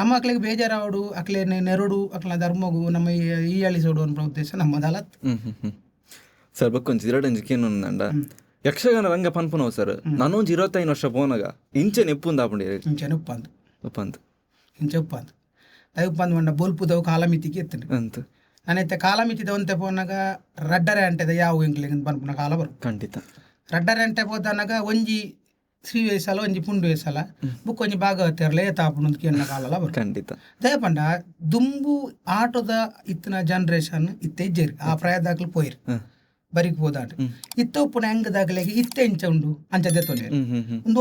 ನಮ್ಮ ಅಕ್ಲಿಗೆ ಬೇಜಾರಾವಡು ಅಕ್ಲೆ ನೆರಡು ಅಕ್ಲ ಧರ್ಮಗು ನಮ್ಮ ಈ ಅಳಿಸೋಡು ಅನ್ನೋ ಉದ್ದೇಶ ನಮ್ಮದಲ್ಲ ಸರ್ ಬಕ್ಕೊಂಚಿ ಎರಡಂಜಿಕೇನು ಅಂಡ ಯಕ್ಷಗಾನ ರಂಗ ಪನ್ಪುನವು ಸರ್ ನಾನೊಂದು 25 ವರ್ಷ ಪೋನಾಗ ಇಂಚೆ ನೆಪ್ಪುಂದು ಆಪುಂಡಿ ಇಂಚೆ ಉಪ್ಪಂದು ದಯಪ್ಪಂದು ಮಂಡ ಬೋಲ್ಪುದವು ಕಾಲಮಿತಿಗೆ ಎತ್ತಂಡು ಅಂತ ನಾನೈತೆ ಕಾಲಮಿತಿದ ಒಂತೆ ಪೋನಾಗ ರಡ್ಡರೆ ಅಂಟೆದ ಯಾವ ಎಂಕ್ಲಿಗೆ ಪನ್ಪುನ ಕಾಲ ಬರು ಖಂಡಿತ ರಡ್ಡರೆ ಅಂಟೆ ಪೋದನಾಗ ಒಂಜಿ ಶ್ರೀ ವಯಸ್ಸಲ್ಲ ಒಂಜಿ ಪುಂಡು ವಯಸ್ಸಲ್ಲ ಬುಕ್ ಒಂಜಿ ಭಾಗವತಿರಲೇ ತಾಪುಣದ ಕೇನ ಕಾಲಲ್ಲ ಬರು ಖಂಡಿತ ದಯಪಂಡ ದುಂಬು ಆಟೋದ ಇತ್ತಿನ ಜನರೇಷನ್ ಇತ್ತೆ ಇಜ್ಜೇರಿ ಆ ಪ್ರಾಯದಾಗ್ಲು ಪೋಯಿರಿ ಬರಿಕ್ ಹೋದಾಡು ಇತ್ತ ಉಪ್ಪುನ ಹೆಂಗದಾಗಲಿಗೆ ಇತ್ತೆ ಇಂಚ ಉಂಡು ಅಂಚದೆ ತೊಲೆ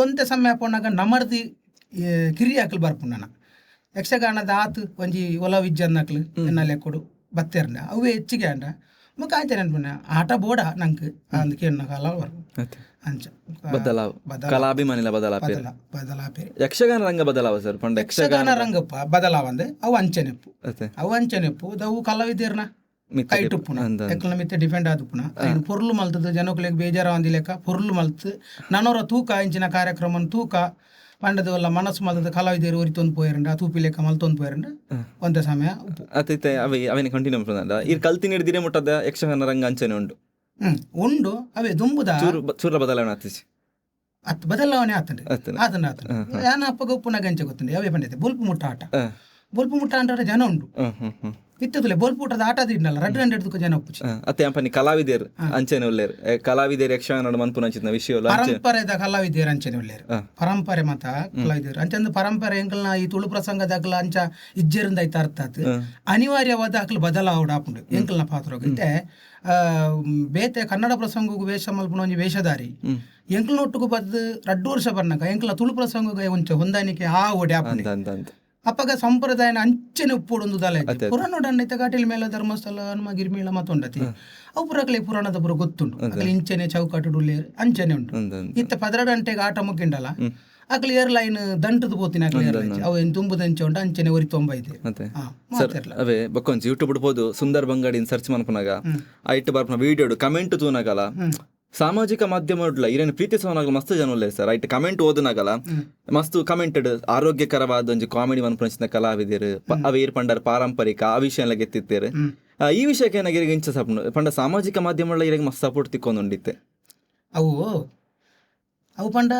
ಒಂದೇ ಸಮಯ ಪೋನಾಗ ನಮರ್ದಿ ಕಿರಿ ಹಾಕಲು ಬರ್ಪುಂಡನ ಯಕ್ಷಗಾನದ ಆತು ಒಂಜಿ ಒಲ ವಿಜ್ಜನ್ನಕ್ಲು ಎನ್ನಲೆ ಕೊಡು ಬತ್ತೇರ್ನ ಅವೇ ಹೆಚ್ಚಿಗೆ ಅಂಡ ಮುಖ ಆಯ್ತು ನೆನ್ಪುಣ್ಣ ಆಟ ಬೋಡ ನಂಗೆ ಅಂದಕ್ಕೆ ಎನ್ನ ಕಾಲ ಬರ್ ಅಂಚ ಕಲಾಭಿಮಾನಿಲ ಬದಲಾಪೆ ಯಕ್ಷಗಾನ ರಂಗ ಬದಲಾವ ಸರ್ ಪಂಡ ಯಕ್ಷಗಾನ ರಂಗಪ್ಪ ಬದಲಾವಂದೆ ಅವು ಅಂಚೆನೆಪ್ಪು ಅವು ಕಲಾವಿದ್ಯರ್ನ ಕೈಟುಪ್ಪುನ ಎಕ್ಕಲ ಮಿತ್ತೆ ಡಿಫೆಂಡ್ ಆದುಪ್ಪುನ ಐನು ಪೊರ್ಲು ಮಲ್ತದ ಜನಕ್ಲೆಗ್ ಬೇಜಾರ ಒಂದಿಲೆಕ್ಕ ಪೊರ್ಲು ಮಲ್ತು ನನೋರ ತೂಕ ಇಂಚಿನ ಕಾರ್ಯಕ್ರಮ ತೂಕ ಪಂಡದವಲ್ಲ ಮನಸ್ಸು ಮಲ್ತದ ಕಲಾವಿದರು ಒರಿತೊಂದು ಪೋಯರಂಡ ತೂಪಿ ಲೆಕ್ಕ ಮಲ್ತೊಂದು ಪೋಯರಂಡ ಒಂದೇ ಸಮಯ ಅತೈತೆ ಅವೇನೆ ಕಂಟಿನ್ಯೂ ಮಾಡ್ತದ ಈ ಕಲ್ತಿನ ಹಿಡಿದಿರೆ ಮುಟ್ಟದ ಯಕ್ಷಗಾನ ರಂಗ ಅಂಚನೆ ಉಂಡು ಅವೇ ದುಂಬುದ ಚೂರ ಬದಲಾವಣೆ ಆತಿಸಿ ಅತ್ ಬದಲಾವಣೆ ಆತನ ಯಾನ ಅಪ್ಪಗ ಉಪ್ಪುನಾಗ ಅಂಚೆ ಗೊತ್ತುಂಡು ಅವೇ ಪಂಡೈತೆ ಬೊಲ್ಪು ಮುಟ್ಟ ಆಟ ಜನ ಉಂಡು ಇತ್ತದಲೆ ಬೋಲ್ಪುಟದ ಆಟದ ಇಡ್ನಲ್ಲ 200 ಜನ ಒಪ್ಪುಚಿ ಅತ್ತೆ ಅಂಪನಿ ಕಲಾವಿದರು ಅಂಚೆನೆ ಒಳ್ಳೆರು ಕಲಾವಿದರು ಯಕ್ಷಗಾನ ಮನ್ಪುನ ಅಂಚಿನ ವಿಷಯ ಪರಂಪರೆದ ಕಲಾವಿದರು ಅಂಚೆನೆ ಒಳ್ಳೆರು ಪರಂಪರೆ ಮತ ಕಲಾವಿದರು ಅಂಚಂದು ಪರಂಪರೆ ಎಂಕಲ್ನ ಈ ತುಳು ಪ್ರಸಂಗದಾಗಲ ಅಂಚ ಇಜ್ಜರಿಂದ ಐತ ಅರ್ಥಾತ್ ಅನಿವಾರ್ಯವಾದ ಅಕ್ಲು ಬದಲಾವಣೆ ಆಪುಂಡು ಎಂಕಲ್ನ ಪಾತ್ರ ಹೋಗಿತ್ತೆ ಬೇತೆ ಕನ್ನಡ ಪ್ರಸಂಗಗೂ ವೇಷ ಮಲ್ಪುನ ಒಂಜಿ ವೇಷಧಾರಿ ಎಂಕಲ್ನೊಟ್ಟಿಗೂ ಬದ್ದು 2 ವರ್ಷ ಬರ್ನಾಗ ಎಂಕಲ್ನ ತುಳು ಪ್ರಸಂಗಗೆ ಒಂಚ ಹೊಂದಾಣಿಕೆ ಆ ಓಡಿ ಆಪುಂಡು ಅಪ್ಪಗ ಸಂಪ್ರದಾಯನ ಅಂಚನೆ ಉಪ್ಪೊಡೊಂದು ದಲ ಪುರಾಣ ಅಂಡೈತೆ ಘಾಟಿಲ ಮೇಲೆ ಧರ್ಮಸ್ಥಳ ಹನುಮ ಗಿರಿಮೇಳ ಮತ್ತೊಂಡತಿ ಅವು ಪುರಕ್ಲೆ ಪುರಾಣದ ಪುರ ಗೊತ್ತುಂಡು ಅಕಲೆ ಇಂಚನೆ ಚೌಕಾಟು ಅಂಚನೆ ಉಂಟು ಇತ್ತ 12 ಗಂಟೆಗೆ ಆಟ ಮುಗಿಂಡಲ್ಲ ಅಕಲೆ ಏರ್ಲೈನ್ ದಂಟದ ಪೋತಿನ ಅವು ತುಂಬುದ ಅಂಚೆ ಉಂಟು ಅಂಚನೆ ಒರಿ 95 ಅವೇ ಬಕ್ಕೊಂಚಿ ಯೂಟ್ಯೂಬ್ ಬಿಡ್ಬೋದು ಸುಂದರ್ ಬಂಗಾಡಿ ಸರ್ಚ್ ಮನ್ಪುನಾಗ ಐಟ್ ಬರ್ಪನ ವಿಡಿಯೋ ಕಮೆಂಟ್ ತೂನಾಗಲ್ಲ ಸಾಮಾಜಿಕ ಮಾಧ್ಯಮ ಇರೇನು ಪ್ರೀತಿಸುವನಾಗಲ ಮಸ್ತ್ ಜನ ಉಳ್ಳೇ ಸರ್ ಐಟ್ ಕಮೆಂಟ್ ಓದನಾಗಲ್ಲ ಮಸ್ತ್ ಕಮೆಂಟೆಡ್ ಆರೋಗ್ಯಕರವಾದ ಒಂಜಿ ಕಾಮಿಡಿ ಮನ್ಪುನ ಕಲಾವಿದರು ಅವೇರ್ ಪಂಡರ್ ಪಾರಂಪರಿಕ ಆ ವಿಷಯ ಎಲ್ಲ ಗೆತ್ತಿತ್ತೇರು ಈ ವಿಷಯಕ್ಕೆ ಏನಾಗಿ ಇಂಚ ಸಪನು ಪಂಡ ಸಾಮಾಜಿಕ ಮಾಧ್ಯಮ ಇರಾಗ ಮಸ್ತ್ ಸಪೋರ್ಟ್ ತಿಕ್ಕೊಂಡುಂಡಿತ್ತೆ ಅವು ಪಂಡ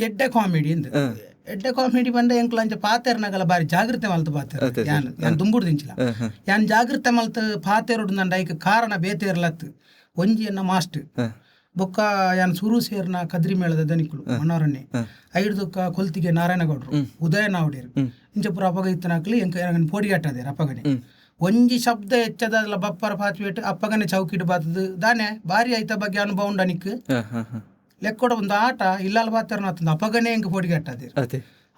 ಎಡ್ಡೆ ಕಾಮಿಡಿ ಪಂಡ ಎಂಕ್ಲ ಅಂಚ ಪಾತೆರ್ನಾಗಲ್ಲ ಬಾರಿ ಜಾಗೃತೆ ಮಲ್ತು ಪಾತೆರ್ ಯಾನ್ ದುಂಬುಡ್ದಿಂಚಿಲ್ಲ ಯಾನ್ ಜಾಗೃತೆ ಮಲ್ತು ಪಾತೆರೋಡು ನಂಡ ಐಕ್ ಕಾರಣ ಬೇತೇರ್ಲತ್ತು ಒಂಜಿಯನ್ನ ಮಾಸ್ಟ್ ಬೊಕ್ಕ ಯಾನ್ ಸುರು ಸೇರ್ನ ಕದ್ರಿ ಮೇಳದ ದನಿಕುಲು ಮನೋರನ್ನೇ ಐಡ್ದಕ್ಕ ಕೊಲ್ತಿಗೆ ನಾರಾಯಣಗೌಡರು ಉದಯ ನಾವಡಿರು ಇಂಚ ಪುರ ಅಪಗ ಇತ್ತನಾಕ್ಲಿ ಎಂಕ ಪೋಡಿಗಾಟದೇರು ಅಪ್ಪಗನೆ ಒಂಜಿ ಶಬ್ದ ಹೆಚ್ಚದಲ್ಲ ಬಪ್ಪರ ಪಾತ್ವೇಟ್ ಅಪ್ಪಗನೆ ಚೌಕಿಡ್ ಬಾತದು ದಾನೆ ಬಾರಿ ಐತ ಬಗ್ಗೆ ಅನುಭವ ಉಂಡ ನಿಕ್ ಲೆಕ್ಕೊಡ ಒಂದು ಆಟ ಇಲ್ಲಲ್ ಬಾತಾರ ಅಪ್ಪಗನೆ ಎಂಕ್ ಪೋಡಿಗಾಟದೇರು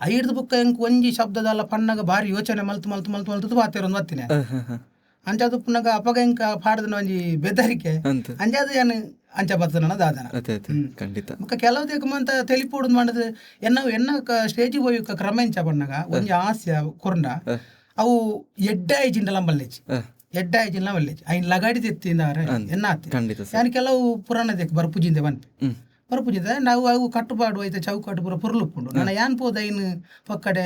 ಐಡ್ದು ಬುಕ್ಕ ಎಂಕ್ ಒಂಜಿ ಶಬ್ದದಲ್ಲ ಪಣ್ಣಗ ಬಾರಿ ಯೋಚನೆ ಮಲ್ತು ಬಾತೇರು ಒಂದು ಬತ್ತಿನ ಅಂಚಾದ ಪುನಗ ಅಪಗ ಎಂಕ ಪಾಡದನ ಒಂಜಿ ಬೆದರಿಕೆ ಅಂಚಾದ ಏನು ಅಂಚ ಬರ್ತನ ದಾದನ ಮುಖ ಕೆಲವು ದೇಕಮಂತ ತೆಲಿಪೋಡುದು ಮಾಡದು ಎನ್ನ ಸ್ಟೇಜಿಗೆ ಹೋಗಿ ಕ್ರಮ ಎಂಚ ಬಣ್ಣಗ ಒಂಜಿ ಹಾಸ್ಯ ಕೊರಂಡ ಅವು ಎಡ್ಡಾಯಿಜಿಂಡಲ ಬಲ್ಲೆಜಿ ಎಡ್ಡಾಯಿಜಿಂಡಲ ಬಲ್ಲೆಜಿ ಐನ್ ಲಗಾಡಿ ತೆತ್ತಿಂದಾರೆ ಎನ್ನ ಆತಿ ಯಾನ್ ಕೆಲವು ಪುರಾಣ ದೇಕ ಬರ್ಪುಜಿಂದೆ ಬನ್ಪೆ ಬರ್ಪುಜಿಂದ ನಾವು ಅವು ಕಟ್ಟುಪಾಡು ಐತೆ ಚೌಕಟ್ಟು ಪೂರ ಪುರ್ಲುಪ್ಪುಂಡು ನಾನು ಯಾನ್ ಪೋದ ಐನ್ ಪಕ್ಕಡೆ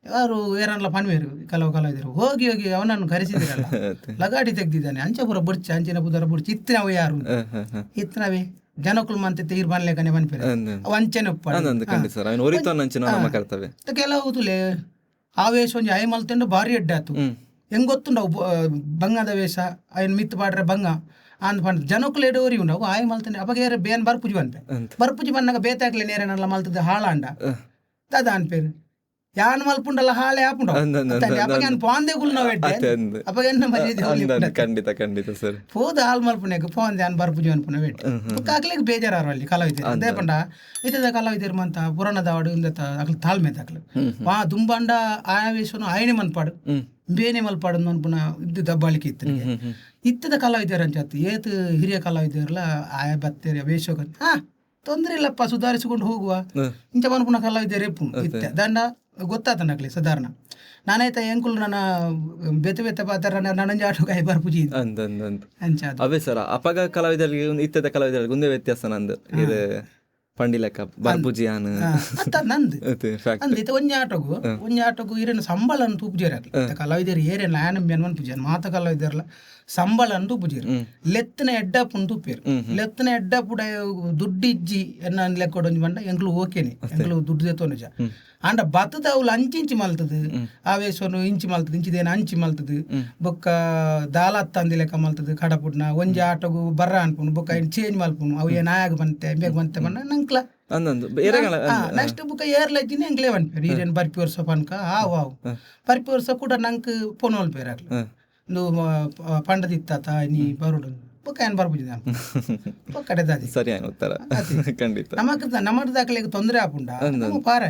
ಯಾರು ಏರನ್ಲ ಪನ್ವೇರು ಕೆಲವು ಇದ್ರು ಹೋಗಿ ಅವನನ್ನು ಕರೆಸಿದಿರಲ್ಲ ಲಗಾಡಿ ತೆಗ್ದಿದ್ದಾನೆ ಅಂಚೆ ಪೂರ ಬುಡ್ಚಿ ಅಂಚಿನ ಪುದರ ಬುಡ್ಚಿ ಇತ್ತಿನವು ಯಾರು ಇತ್ತಿನವೇ ಜನಕುಲ್ ಮಂತೆ ತೀರ್ ಬನ್ಲೇಕನೆ ಬನ್ಪೇರೆ ಅವು ಅಂಚೆನೆ ಕೆಲವು ತುಲೆ ಆವೇಶ ಒಂಜಿ ಐ ಮಲ್ತಂಡು ಭಾರಿ ಎಡ್ಡಾತು ಹೆಂಗ್ ಗೊತ್ತುಂಡು ಅವು ಬಂಗದ ವೇಷ ಅಯ್ಯನ್ ಮಿತ್ ಪಾಡ್ರೆ ಬಂಗ ಅಂದ್ ಪಂಡ ಜನಕ್ಕೂ ಎಡೋರಿ ಉಂಡು ಅವು ಆಯ್ ಮಲ್ತಾನೆ ಅವಾಗ ಬೇನ್ ಬರ್ಪುಜಿ ಬನ್ಪೆ ಬರ್ಪುಜಿ ಬನ್ನಾಗ ಬೇತಾಕ್ಲೆ ನೇರನಲ್ಲ ಮಲ್ತದ ಹಾಳಾಂಡ ದಾದ ಅನ್ಪೇರು ಯಾನ್ ಮಲ್ಪುಂಡಲ್ಲ ಹಾಳೆ ಹಾಪುಂಡ ಅವಾಗ ಏನ್ ಪಾಂದೆ ಗುಲ್ ನಾವು ಎಡ್ಡೆ ಅವಾಗ ಎನ್ನ ಮರ್ಯಾದೆ ಖಂಡಿತ ಸರ್ ಹೋದ ಹಾಲ್ ಮಲ್ಪುಣ್ಯಾಗ ಪಾಂದೆ ಯಾನ್ ಬರ್ಪುಜಿ ಅನ್ಪುಣ ವೆಟ್ ಕಾಕ್ಲಿಗೆ ಬೇಜಾರು ಅಲ್ಲಿ ಕಲಾವಿದರು ಅದೇ ಪಂಡ ಇತದ ಕಲಾವಿದರು ಮಂತ ಪುರಾಣದ ಹಾಡು ಇಂದತ ಅಕ್ಲು ತಾಳ್ಮೆ ತಾಕ್ಲು ವಾ ದುಂಬಂಡ ಆವೇಶನು ಆಯಣಿ ಮನ್ಪಾಡು ಬೇನೆ ಮಲ್ಪಾಡು ಅನ್ಪುಣ ಇದ್ದು ದಬ್ಬಾಳಿಕೆ ಇತ್ತದ ಕಲಾವಿದರು ಅಂಚತ್ತು ಏತ್ ಹಿರಿಯ ಕಲಾವಿದರಲ್ಲ ಆಯ ಬತ್ತೇರಿ ವೇಷ ತೊಂದ್ರೆ ಇಲ್ಲಪ್ಪ ಸುಧಾರಿಸಿಕೊಂಡು ಹೋಗುವ ಇಂಚ ಮನ್ಪುಣ ಕಲಾವಿದರು ಎಪ್ಪು ಇತ್ತ ದಂಡ ಗೊತ್ತಾತನಕ್ಲಿ ಸಾಧಾರಣ ನಾನಾಯ್ತ ಎಂಕುಲ್ ನನ್ನ ಬೆತ್ತ ಪಾತ್ರ ನನಂಜ ಆಟೋಕಾಯಿ ಬರ್ಪುಜಿ ಅಂಚ ಅವೇ ಸರ್ ಅಪಗ ಕಲಾವಿದರಿಗೆ ಇತ್ತದ ಕಲಾವಿದರಿಗೆ ಒಂದೇ ವ್ಯತ್ಯಾಸ ನಂದು ಇದು ಪಂಡಿಲಕ್ಕ ಬರ್ಪುಜಿ ನಂದು ಒಂಜಿ ಆಟೋಗು ಇರೇನು ಸಂಬಳ ತೂಪುಜೇರಾಗ್ಲಿ ಕಲಾವಿದರು ಏರೇನು ಲಾಯನ ಮೆನ್ವನ್ ಪೂಜಾರ ಮಾತ ಕಲಾವಿದರ್ಲ ಸಂಬಳ ತೂಪುಜೇರು ಲೆತ್ತನ ಎಡ್ಡಪ್ಪು ತೂಪೇರು ಲೆತ್ತನ ಎಡ್ಡಪ್ಪುಡ ದುಡ್ಡಿಜ್ಜಿ ಎನ್ನ ಲೆಕ್ಕೊಡೊಂಜಿ ಬಂಡ ಎಂಕ್ಲು ಓಕೆನೆ ಎಂಕ್ಲು ದುಡ್ಡು ದೇತೋನಿಜ ಅಂಡ ಬತ್ತದ ಅವ್ಲು ಅಂಚಿ ಮಲ್ತದು ಆವೇಶನು ಇಂಚಿ ಮಲ್ತದು ಇಂಚಿದೇನು ಅಂಚಿ ಮಲ್ತದು ಬೊಕ್ಕ ದಾಲತ್ತಂದಿ ಲೆಕ್ಕ ಮಲ್ತದು ಕಡಪುಡ್ನ ಒಂಜಿ ಆಟೋಗು ಬರ್ರ ಅನ್ಪುಣು ಬೊಕ್ಕ ಏನು ಚೇಂಜ್ ಮಲ್ಪುಣು ಅವು ಏನು ಆಯಾಗ ಬಂತೆ ಬೇಗ ಬಂತೆ ಬಂಡ ನಂಕ್ಲ ನೆಕ್ಸ್ಟ್ ಬುಕ್ಕ ಏರ್ಲಜ್ಜಿನ ಎಂಕ್ಲೇ ಬನ್ಪೇರು ಈರೇನು ಬರ್ಪಿ ವರ್ಷ ಪನ್ಕ ಆವು ಬರ್ಪಿ ವರ್ಷ ಕೂಡ ನಂಗೆ ಪೊನ್ ಒಲ್ಪೇರಾಗ್ಲಿ ಒಂದು ಪಂಡದಿತ್ತ ನೀ ಬರುಡು ಬೊಕ್ಕ ಏನು ಬರ್ಬುಜಿದ ಬೊಕ್ಕಡೆ ದಾದಿ ಸರಿ ಉತ್ತರ ಖಂಡಿತ ನಮ್ಮದು ದಾಖಲೆಗೆ ತೊಂದರೆ ಆಪುಂಡ ಪಾರ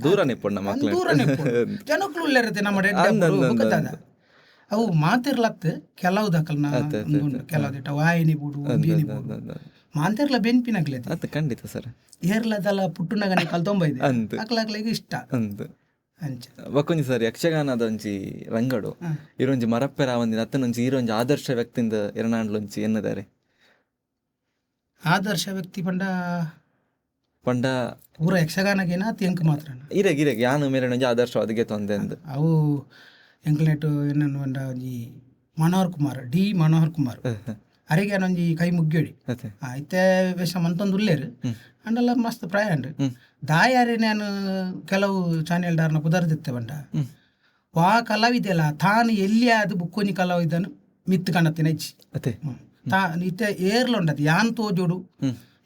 ದೂರನೇ ದೂರನೇ ಜನಕ್ಕಳು ಇಲ್ಲರುತ್ತೆ ನಮ್ಮ ಅವು ಮಾತಿರ್ಲತ್ತ ಕೆಲವು ದಾಖಲ್ನ ಕೆಲವುದಿಟ್ಟ ವಾಯಿನಿ ಬೂಡು ಬೀನಿ ಬೂಡು ಮಾಂತಿರ್ಲ ಬೆನ್ಪಿನಾಗ್ಲಿ ಖಂಡಿತ ಸರ್ ಏರ್ಲದಲ್ಲ ಪುಟ್ಟುನಗನೆ ಕಲ್ತೊಂಬೈದೆ ಅಕ್ಲಾಗ್ಲಿಗೆ ಇಷ್ಟ ಒಕ್ಕೊಂಜಿ ಸರಿ ಯಕ್ಷಗಾನದ ಒಂಜಿ ರಂಗಡು ಇರೊಂಜಿ ಮರಪ್ಪೆರ ಒಂದಿನ ಅತ್ತನೊಂಜಿ ಈರೊಂಜಿ ಆದರ್ಶ ವ್ಯಕ್ತಿಂದ ಎರನಾಂಡ್ಲೊಂಜಿ ಎನ್ನದಾರೆ ಆದರ್ಶ ವ್ಯಕ್ತಿ ಪಂಡ ಪೂರ ಯಕ್ಷಗಾನಗೇನ ಎಂಕ್ ಮಾತ್ರ ಇರೆಗ್ ಯಾನು ಮೇರೆನೊಂಜಿ ಆದರ್ಶವಾದಿಗೆ ತೊಂದೆ ಅವು ಎಂಕ್ಲೆಟು ಏನನ್ನು ಒಂದ ಒಂಜಿ ಮನೋಹರ್ ಕುಮಾರ್ ಅರಿಗೆ ಒಂಜಿ ಕೈ ಮುಗ್ಗೇಡಿ ಐತೆ ವೇಷ ಮಂತೊಂದು ಉಲ್ಲೇರು ಅಂಡಲ್ಲ ಮಸ್ತ್ ಪ್ರಾಯಂಡ್ ದಾಯಾರಿ ನಾನು ಕೆಲವು ಚಾನೆಲ್ದಾರ್ನ ಕುದರ್ದಿತ್ತೆ ಬಂಡ ವಾ ಕಲಾವಿದೆಲ್ಲ ತಾನು ಎಲ್ಲಿ ಅದು ಬುಕ್ಕೊಂಜಿ ಕಲಾವಿದನು ಮಿತ್ತು ಕಣತ್ತಿನ ಇಚ್ಚಿ ಇತ್ತೆ ಏರ್ಲೊಂಡದು ಯಾನ್ ತೋಜೋಡು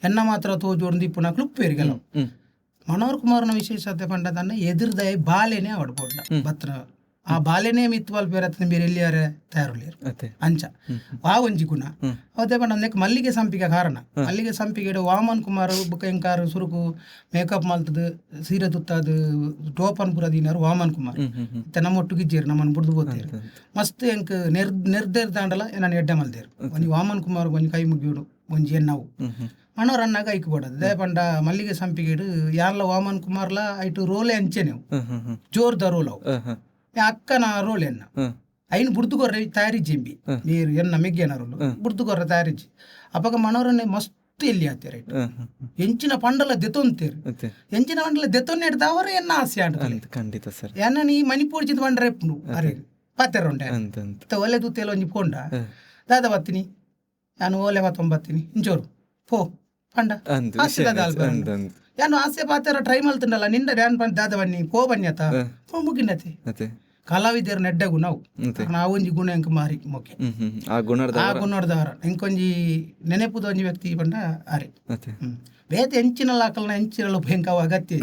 ಎನ್ನ ಮಾತ್ರ ತೋಜೋಡು ದಿಪ್ಪುನ ಕ್ಲುಪ್ಪೇರಿ ಕೆಲವು ಮನೋಹರ್ ಕುಮಾರ್ನ ವಿಶೇಷತೆ ಪಂಡದನ್ನ ಎದುರ್ದಾಯ ಬಾಲೆನೇ ಆಡ್ಬೋಡ್ಡ ಬತ್ರ ಆ ಬಾಲೆನೇ ಮಿತ್ತು ಬಲ್ಪೇರತ್ತ ಬೇರೆ ಎಲ್ಲಿಯಾರೆ ತಯಾರುಲೇರು ಅಂಚ ಆ ಒಂಜಿ ಗುಣ ಅದೇ ಪಂಡ ಮಲ್ಲಿಗೆ ಸಂಪಿಗೆ ಕಾರಣ ಮಲ್ಲಿಗೆ ಸಂಪಿಗೆ ವಾಮನ್ ಕುಮಾರ್ ಬುಕ್ಕಂಕಾರು ಸುರುಕು ಮೇಕಪ್ ಮಲ್ತದು ಸೀರೆ ತುತ್ತದು ಟೋಪನ್ ಪುರದಿನಾರು ವಾಮನ್ ಕುಮಾರ್ ಇತ್ತ ನಮ್ಮ ಒಟ್ಟಿಗಿಜ್ಜೇರು ನಮ್ಮನ್ನು ಬುಡ್ದು ಬೋತೇರು ಮಸ್ತ್ ಎಂಕ್ ನಿರ್ದೇರ್ದಾಂಡಲ ನಾನು ಎಡ್ಡೆ ಮಲ್ದೇರು ಒಂಜಿ ವಾಮನ್ ಕುಮಾರ್ ಒಂಜಿ ಕೈ ಮುಗಿಯೋಡು ಒಂಜಿ ಎನ್ನವು ಮನೋರನ್ನಾಗ ಐಕ್ ಬೋಡದು ದೇ ಪಂಡ ಮಲ್ಲಿಗೆ ಸಂಪಿಗೆಡು ಯಾರ್ಲ ವಾಮನ್ ಕುಮಾರ್ಲ ಐಟು ರೋಲೆ ಅಂಚೆ ನೀವು ಜೋರ್ದ ರೋಲ್ ಅವು ಅಕ್ಕನ ರೋಲ್ ಎನ್ನ ಐನ್ ಬುಡ್ದುಗೊರ್ರೆ ತಯಾರಿ ಜಿಂಬಿ ನೀರು ಎನ್ನ ಮೆಗ್ಗೆನ ರೋಲ್ ಬುಡ್ದುಗೊರ್ರೆ ತಯಾರಿಜಿ ಅಪಗ ಮನೋರನ್ನೇ ಮಸ್ತ್ ಎಲ್ಲಿ ಆತೇರೆ ಎಂಚಿನ ಪಂಡಲ ದೆತೊಂತೇರು ಎಂಚಿನ ಪಂಡಲ ದೆತೊನ್ನೆ ಹಿಡ್ದ ಅವರೇ ಎನ್ನ ಆಸೆ ಆಡ್ತಾರೆ ಖಂಡಿತ ಸರ್ ಎನ್ನ ನೀ ಮಣಿಪೂರ್ಜಿದ ಪಂಡ್ರೆ ಎಪ್ಪು ಅರೆ ಪಾತೆರೊಂಡೆ ಒಲೆ ದೂತೆಲ್ಲ ಒಂಜಿ ಪೋಂಡ ದಾದ ಬತ್ತೀನಿ ನಾನು ಓಲೆ ಬತ್ತೀನಿ ಇಂಚೋರು ಪೋ ಪಂಡ ಯಾನು ಆಸೆ ಪಾತೆರ ಟ್ರೈ ಮಲ್ತಂಡಲ್ಲ ನಿಂದ ಡ್ಯಾನ್ ಪಂಡ ದಾದ ಬನ್ನಿ ಪೋ ಬನ್ನಿ ಆತ ಮುಗಿನತೆ ಕಲಾವಿದರ ನೆಡ್ಡ ಗುಣವು ಆ ಒಂಜಿ ಗುಣ ಎಂಕ್ ಮಾರಿ ಮುಖ್ಯ. ಆ ಗುಣರ್ದವರ ಎಂಕೊಂಜಿ ನೆನೆಪುದ ಒಂಜಿ ವ್ಯಕ್ತಿ ಪಂಡ ಅರೆ ಬೇತೆ ಹೆಂಚಿನ ಲಾಕಲ್ನ ಹೆಂಚಿನಲು ಭಯಂಕವ ಅಗತ್ಯ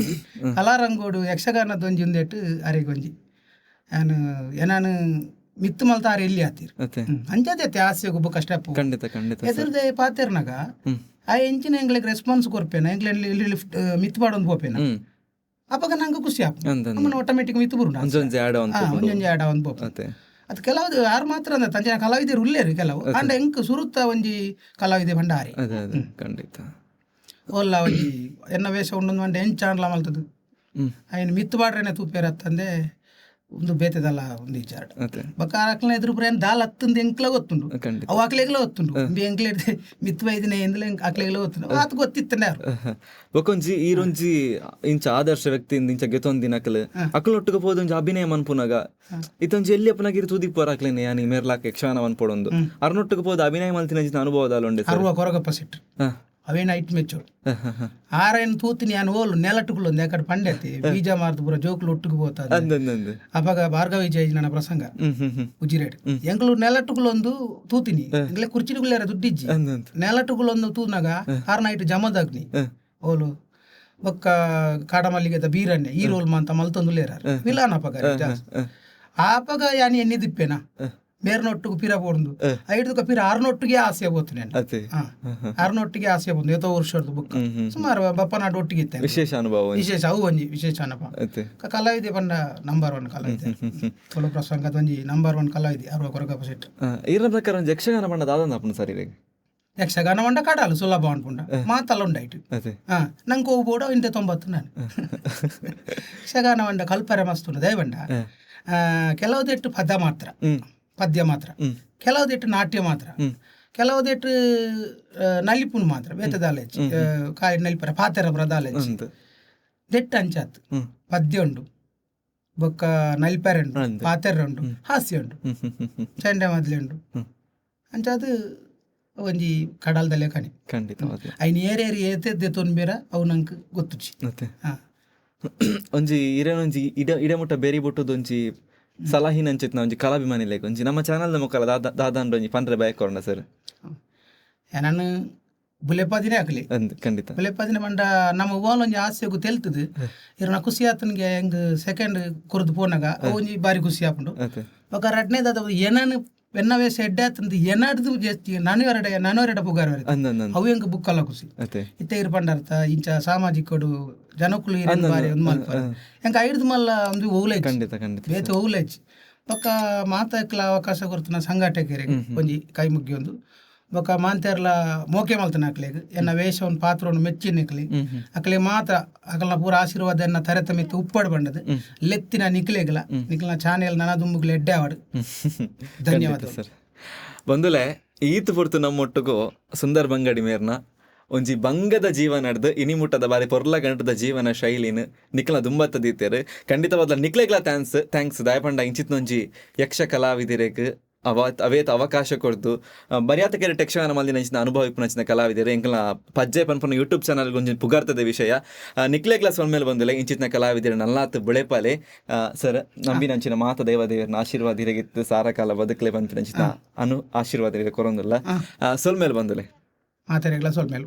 ಕಲಾರಂಗೋಡು ಯಕ್ಷಗಾನದ ಒಂಜಿ ಉಂದೆಟ್ಟು ಅರೆಗೊಂಜಿ ನಾನು ಏನಾನು ಮಿತ್ತು ಮಲ್ತಾರ ಎಲ್ಲಿ ಆತೀರ್ ಅಂಚದೈತೆ ಆಸೆ ಒಬ್ಬ ಕಷ್ಟ ಎದುರ್ದೆ ಪಾತಿರ್ನಾಗ ಆ ಹೆಂಚಿನ ಎಂಗ್ಲಿಗೆ ರೆಸ್ಪಾನ್ಸ್ ಕೊರ್ಪೇನ ಎಂಗ್ಲಿ ಲಿಫ್ಟ್ ಮಿತ್ ಮಾಡೋದು ಹೋಪೇನ ಅಪ್ಪಾಗ ನಂಗೆ ಖುಷಿ ಆಪಮ್ಮನ ಆಟೋಮೆಟಿಕ್ ಮಿತ್ ಬರು ಮುಂಜೊಂಜೆ ಆಡ ಒಂದು ಬೋಪ ಅದು ಕೆಲವು ಯಾರು ಮಾತ್ರ ಅಂದ್ರೆ ತಂಜಾನ ಕಲಾವಿದರು ಉಳ್ಳೇರು ಕೆಲವು ಅಂಡ ಎಂಕ್ ಸುರುತ್ತ ಒಂಜಿ ಕಲಾವಿದೆ ಭಂಡಾರಿ ಖಂಡಿತ ಓಲ್ಲ ಒಂಜಿ ಎನ್ನ ವೇಷ ಉಂಡು ಮಂಡೆ ಹೆಂಚಾನ್ಲ ಮಲ್ತದು ಅಯ್ಯನ ಮಿತ್ ಬಾಡ್ರೇನೆ ತೂಪೇರತ್ತಂದೆ ಒಂದು ಬೇತೆದಲ್ಲ ಒಂದು ವಿಚಾರ ಬಕ್ಕ ಆಕಲ ಎದುರು ಬ್ರೇನ್ ದಾಲ್ ಹತ್ತಂದು ಎಂಕ್ಲ ಗೊತ್ತುಂಡು ಅವು ಆಕಲೆಗ್ಲ ಗೊತ್ತುಂಡು ಎಂಕ್ಲೆ ಮಿತ್ ಬೈದಿನ ಎಂದ್ಲ ಆಕಲೆಗ್ಲ ಗೊತ್ತುಂಡು ಅದು ಗೊತ್ತಿತ್ತಂಡೆ ಅವ್ರು ಬೊಕೊಂಜಿ ಈರೊಂಜಿ ಇಂಚ ಆದರ್ಶ ವ್ಯಕ್ತಿ ಇಂಚ ಗೆತೊಂದಿನ ಅಕಲ್ ಅಕಲೊಟ್ಟಿಗೆ ಹೋದೊಂಜಿ ಅಭಿನಯ ಮನ್ಪುನಾಗ ಇತ್ತೊಂಜಿ ಎಲ್ಲಿ ಅಪ್ಪನಾಗಿರಿ ತೂದಿಪ್ಪರ ಆಕ್ಲೇನೆ ಯಾನಿ ಮೇರ್ಲಾಕ ಯಕ್ಷಗಾನ ಮನ್ಪೊಡೊಂದು ಅರ್ನೊಟ್ಟಿಗೆ ಹೋದ ಅಭಿನಯ ಮಲ್ತಿನ ಅನುಭವದ ಉಂಡೆ ಅರುವ ಕೊರಗಪ್ಪ ಸಿಟ್ಟು ಅವೇನ ಐಟ್ ಮೆಚ್ಚೋಡು ಆರೇನು ತೂತಿನಿ ನಾನು ಓಲು ನೆಲಟ್ಟುಗಳು ಒಂದು ಯಾಕಡೆ ಪಂಡೆತಿ ಬೀಜ ಮಾರ್ದು ಪೂರ ಜೋಕ್ಲು ಒಟ್ಟಿಗೆ ಹೋಗ್ತದೆ ಅವಾಗ ಭಾರ್ಗವಿ ಜಯ ನನ್ನ ಪ್ರಸಂಗ ಉಜಿರೇಡ್ ಎಂಕ್ಲು ನೆಲಟ್ಟುಗಳು ಒಂದು ತೂತಿನಿ ಎಂಗ್ಲೆ ಕುರ್ಚಿನುಗಳೇರ ದುಡ್ಡಿಜ್ಜಿ ನೆಲಟ್ಟುಗಳು ಒಂದು ತೂನಾಗ ಆರ್ನ ಐಟ್ ಜಮದಾಗ್ನಿ ಓಲು ಬೊಕ್ಕ ಕಾಡಮಲ್ಲಿಗೆ ಬೀರನ್ನೆ ಈ ರೋಲ್ ಅಂತ ಮಲ್ತೊಂದುಲೇರ ವಿಲಾನ ಅಪಗ ಆಪಗ ಯಾನಿ ಎನ್ನಿದಿಪ್ಪೇನಾ ಮೇರ್ನೊಟ್ಟಿಗೆ ಪಿರ ಬೋಡ್ದು ಐದು ಪಿರ ಆರ್ನೊಟ್ಟಿಗೆ ಆಸೆ ಹೋಗ್ತೀನಿ ಆರ್ನೊಟ್ಟಿಗೆ ಆಸೆ ಬಂದು ಎತ್ತೋ ವರ್ಷದ್ದು ಬುಕ್ ಸುಮಾರು ಬಪ್ಪನಾಡು ಒಟ್ಟಿಗೆ ಇತ್ತೆ ವಿಶೇಷ ಅನುಭವ ವಿಶೇಷ ಅವು ಒಂಜಿ ವಿಶೇಷ ಅನುಭವ ಕಲಾವಿದೆ ಬಂದ ನಂಬರ್ 1 ಕಲಾವಿದೆ ತುಳು ಪ್ರಸಂಗದ ಒಂಜಿ ನಂಬರ್ 1 ಕಲಾವಿದೆ ಅರುವ ಕೊರಗಪ್ಪ ಸೆಟ್ ಇರ ಪ್ರಕಾರ ಯಕ್ಷಗಾನ ಬಣ್ಣದ ಆದಂದ ಅಪ್ಪನ ಸರಿ ಯಕ್ಷಗಾನ ಮಂಡ ಕಾಡಾಲು ಸುಲಭ ಅನ್ಪುಂಡ ಮಾತಲ್ಲ ಉಂಡಾಯ್ತು ನಂಗೆ ಹೋಗ್ಬೋಡು 90 ನಾನು ಯಕ್ಷಗಾನ ಮಂಡ ಕಲ್ಪರೆ ಮಸ್ತು ದಯಬಂಡ ಕೆಲವುದೆಟ್ಟು ಪದ್ಯ ಮಾತ್ರ ಕೆಲವುದೆಟ್ಟು ನಾಟ್ಯ ಮಾತ್ರ ಕೆಲವುದೆಟ್ಟು ನಲಿಪುನ್ ಮಾತ್ರ ಬೇತದಾಲ ಕಾಯಿ ನಲಿಪರ ಪಾತೆರ ಬ್ರದಾಲ ದೆಟ್ಟು ಅಂಚಾತ್ ಪದ್ಯ ಉಂಡು ಬೊಕ್ಕ ನಲಿಪೆರೆ ಉಂಡು ಪಾತೆರ ಉಂಡು ಹಾಸ್ಯ ಉಂಡು ಚಂಡೆ ಮದ್ಲೆ ಉಂಡು ಅಂಚಾದ್ ಒಂಜಿ ಕಡಲ್ದಲ್ಲೇ ಕಣಿ ಐನ್ ಏರೇರಿ ಏತೆದ್ದೆ ತೊನ್ಬೇರ ಅವು ನಂಗೆ ಗೊತ್ತುಚ್ಚಿ ಒಂಜಿ ಇರೇನೊಂಜಿ ಇಡಮುಟ್ಟ ಬೇರಿ ಬುಟ್ಟುದು ಒಂಜಿ ಸಲಹಿನ ಅಂಚಿತ್ ಒಂಜಿ ಕಲಾಭಿಮಾನಿ ಲೇಕ ಒಂಜಿ ನಮ್ಮ ಚಾನಲ್ದ ಮುಖಲ ದಾದಾಂಡ್ ಒಂಜಿ ಪಂಡ್ರೆ ಬಯಕೊರ್ಣ ಸರ್ ನಾನು ಬುಲೆಪಾದಿನೇ ಹಾಕ್ಲಿ ಖಂಡಿತ ಬುಲೆಪಾದಿನ ಮಂಡ ನಮ್ಮ ಓಲ್ ಒಂಜಿ ಆಸೆಗು ತೆಲ್ತದು ಇರನ ಖುಷಿ ಆತನ್ಗೆ ಹೆಂಗ್ ಸೆಕೆಂಡ್ ಕುರ್ದು ಪೋನಾಗ ಒಂಜಿ ಬಾರಿ ಖುಷಿ ಆಪುಂಡು ఒక రెండనేది అది ఏనాను వెన్న వేసి ఎడ్డేస్తుంది ఏనాడు చేస్తే నన్నోరెడ పుగారు ಅವು ಹೆಂಗೆ ಬುಕ್ಕಲ್ಲ ಖುಷಿ ಇತ್ತೆ ಇರ್ಪಂಡರ್ಥ ಇಂಚ ಸಾಮಾಜಿಕಡು ಜನಕ್ಕಳು ಇರನ್ ಬಾರಿ ಒಂದು ಮಲ್ಪ ಹೆಂಗೆ ಐಡ್ದು ಮಲ್ಲ ಒಂದು ಓಲೈಚ್ ಬೇತೆ ಓಲೈಚ್ ಬೊಕ್ಕ ಮಾತಾಕ್ಲ ಅವಕಾಶ ಕೊಡ್ತಾನ ಸಂಘಟಕರಿಗೆ ಒಂಜಿ ಕೈ ಮುಗ್ಗಿ ಒಂದು ಬೊಕ್ಕ ಮಾಂತೇರ್ಲ ಮೋಕೆ ಮಲ್ತನ ಅಕ್ಲೆಗ್ ಎನ್ನ ವೇಷವನ್ನು ಪಾತ್ರವನ್ನು ಮೆಚ್ಚಿನಿಕ್ಲಿ ಅಕ್ಲೆ ಮಾತ್ರ ಅಕಲ್ನ ಪೂರ ಆಶೀರ್ವಾದ ಎನ್ನ ತರೆತ ಮೆತ್ತು ಉಪ್ಪಡು ಬಂಡದು ಲೆತ್ತಿನ ನಿಕ್ಲೆಗ್ಲ ನಿಕ್ಲಿನ ಚಾನೆಲ್ ನನ ದುಂಬುಗ್ಲ ಎಡ್ಡೆ ಆವಡು ಧನ್ಯವಾದ ಸರ್ ಬಂದುಲೆ ಈತ್ ಪುರ್ತು ನಮ್ಮೊಟ್ಟಿಗೂ ಸುಂದರ್ ಬಂಗಡಿ ಮೇರ್ನ ಒಂಜಿ ಬಂಗದ ಜೀವನ ಹಿಡ್ದು ಇನಿಮುಟ್ಟದ ಬಾರಿ ಪೊರ್ಲ ಗಂಟದ ಜೀವನ ಶೈಲಿನ ನಿಕ್ಲ ದುಂಬತ್ತ ದೀತೇರು ಖಂಡಿತವಾದ ನಿಕ್ಲೆಗ್ಲ ಥ್ಯಾಂಕ್ಸ್ ದಯಪಂಡ ಇಂಚಿತ್ನೊಂಜಿ ಯಕ್ಷ ಕಲಾವಿದಿರೇಗ್ ಅವೇತ ಅವಕಾಶ ಕೊಡ್ದು ಬರ್ಯಾತ ಕೆರೆ ಯಕ್ಷಗಾನ ಮಲ್ದಿನ ಇಂಚಿನ ಅನುಭವ ಇಪ್ಪುನಂಚಿನ ಕಲಾವಿದರು ಎಂಕಲ ಪಜ್ಜೆ ಪನ್ಪನ ಯೂಟ್ಯೂಬ್ ಚಾನಲ್ ಒಂಜಿ ಪುಗಾರ್ತದ ವಿಷಯ ನಿಕ್ಲೆಗ್ಲ ಸೊಲ್ಮೇಲೆ ಬಂದಿಲ್ಲ ಇಂಚಿನ ಕಲಾವಿದರು ನಲ್ಲಾತ್ ಬುಳೆಪಾಲೆ ಸರ್ ನಂಬಿನಂಚಿನ ಮಾತ ದೇವದೇವರನ್ನ ಆಶೀರ್ವಾದ ಇರಗಿತ್ತು ಸಾರಕಾಲ ಬದುಕಲೆ ಬಂಪಿನಂಚಿನ ಆಶೀರ್ವಾದ ಕೊರೊಂದಿಲ್ಲ ಸೊಲ್ಮೇಲೆ ಬಂದುಲೆ ಮಾತಾಡಿಲ್ಲ ಸೊಲ್ಮೇಲೆ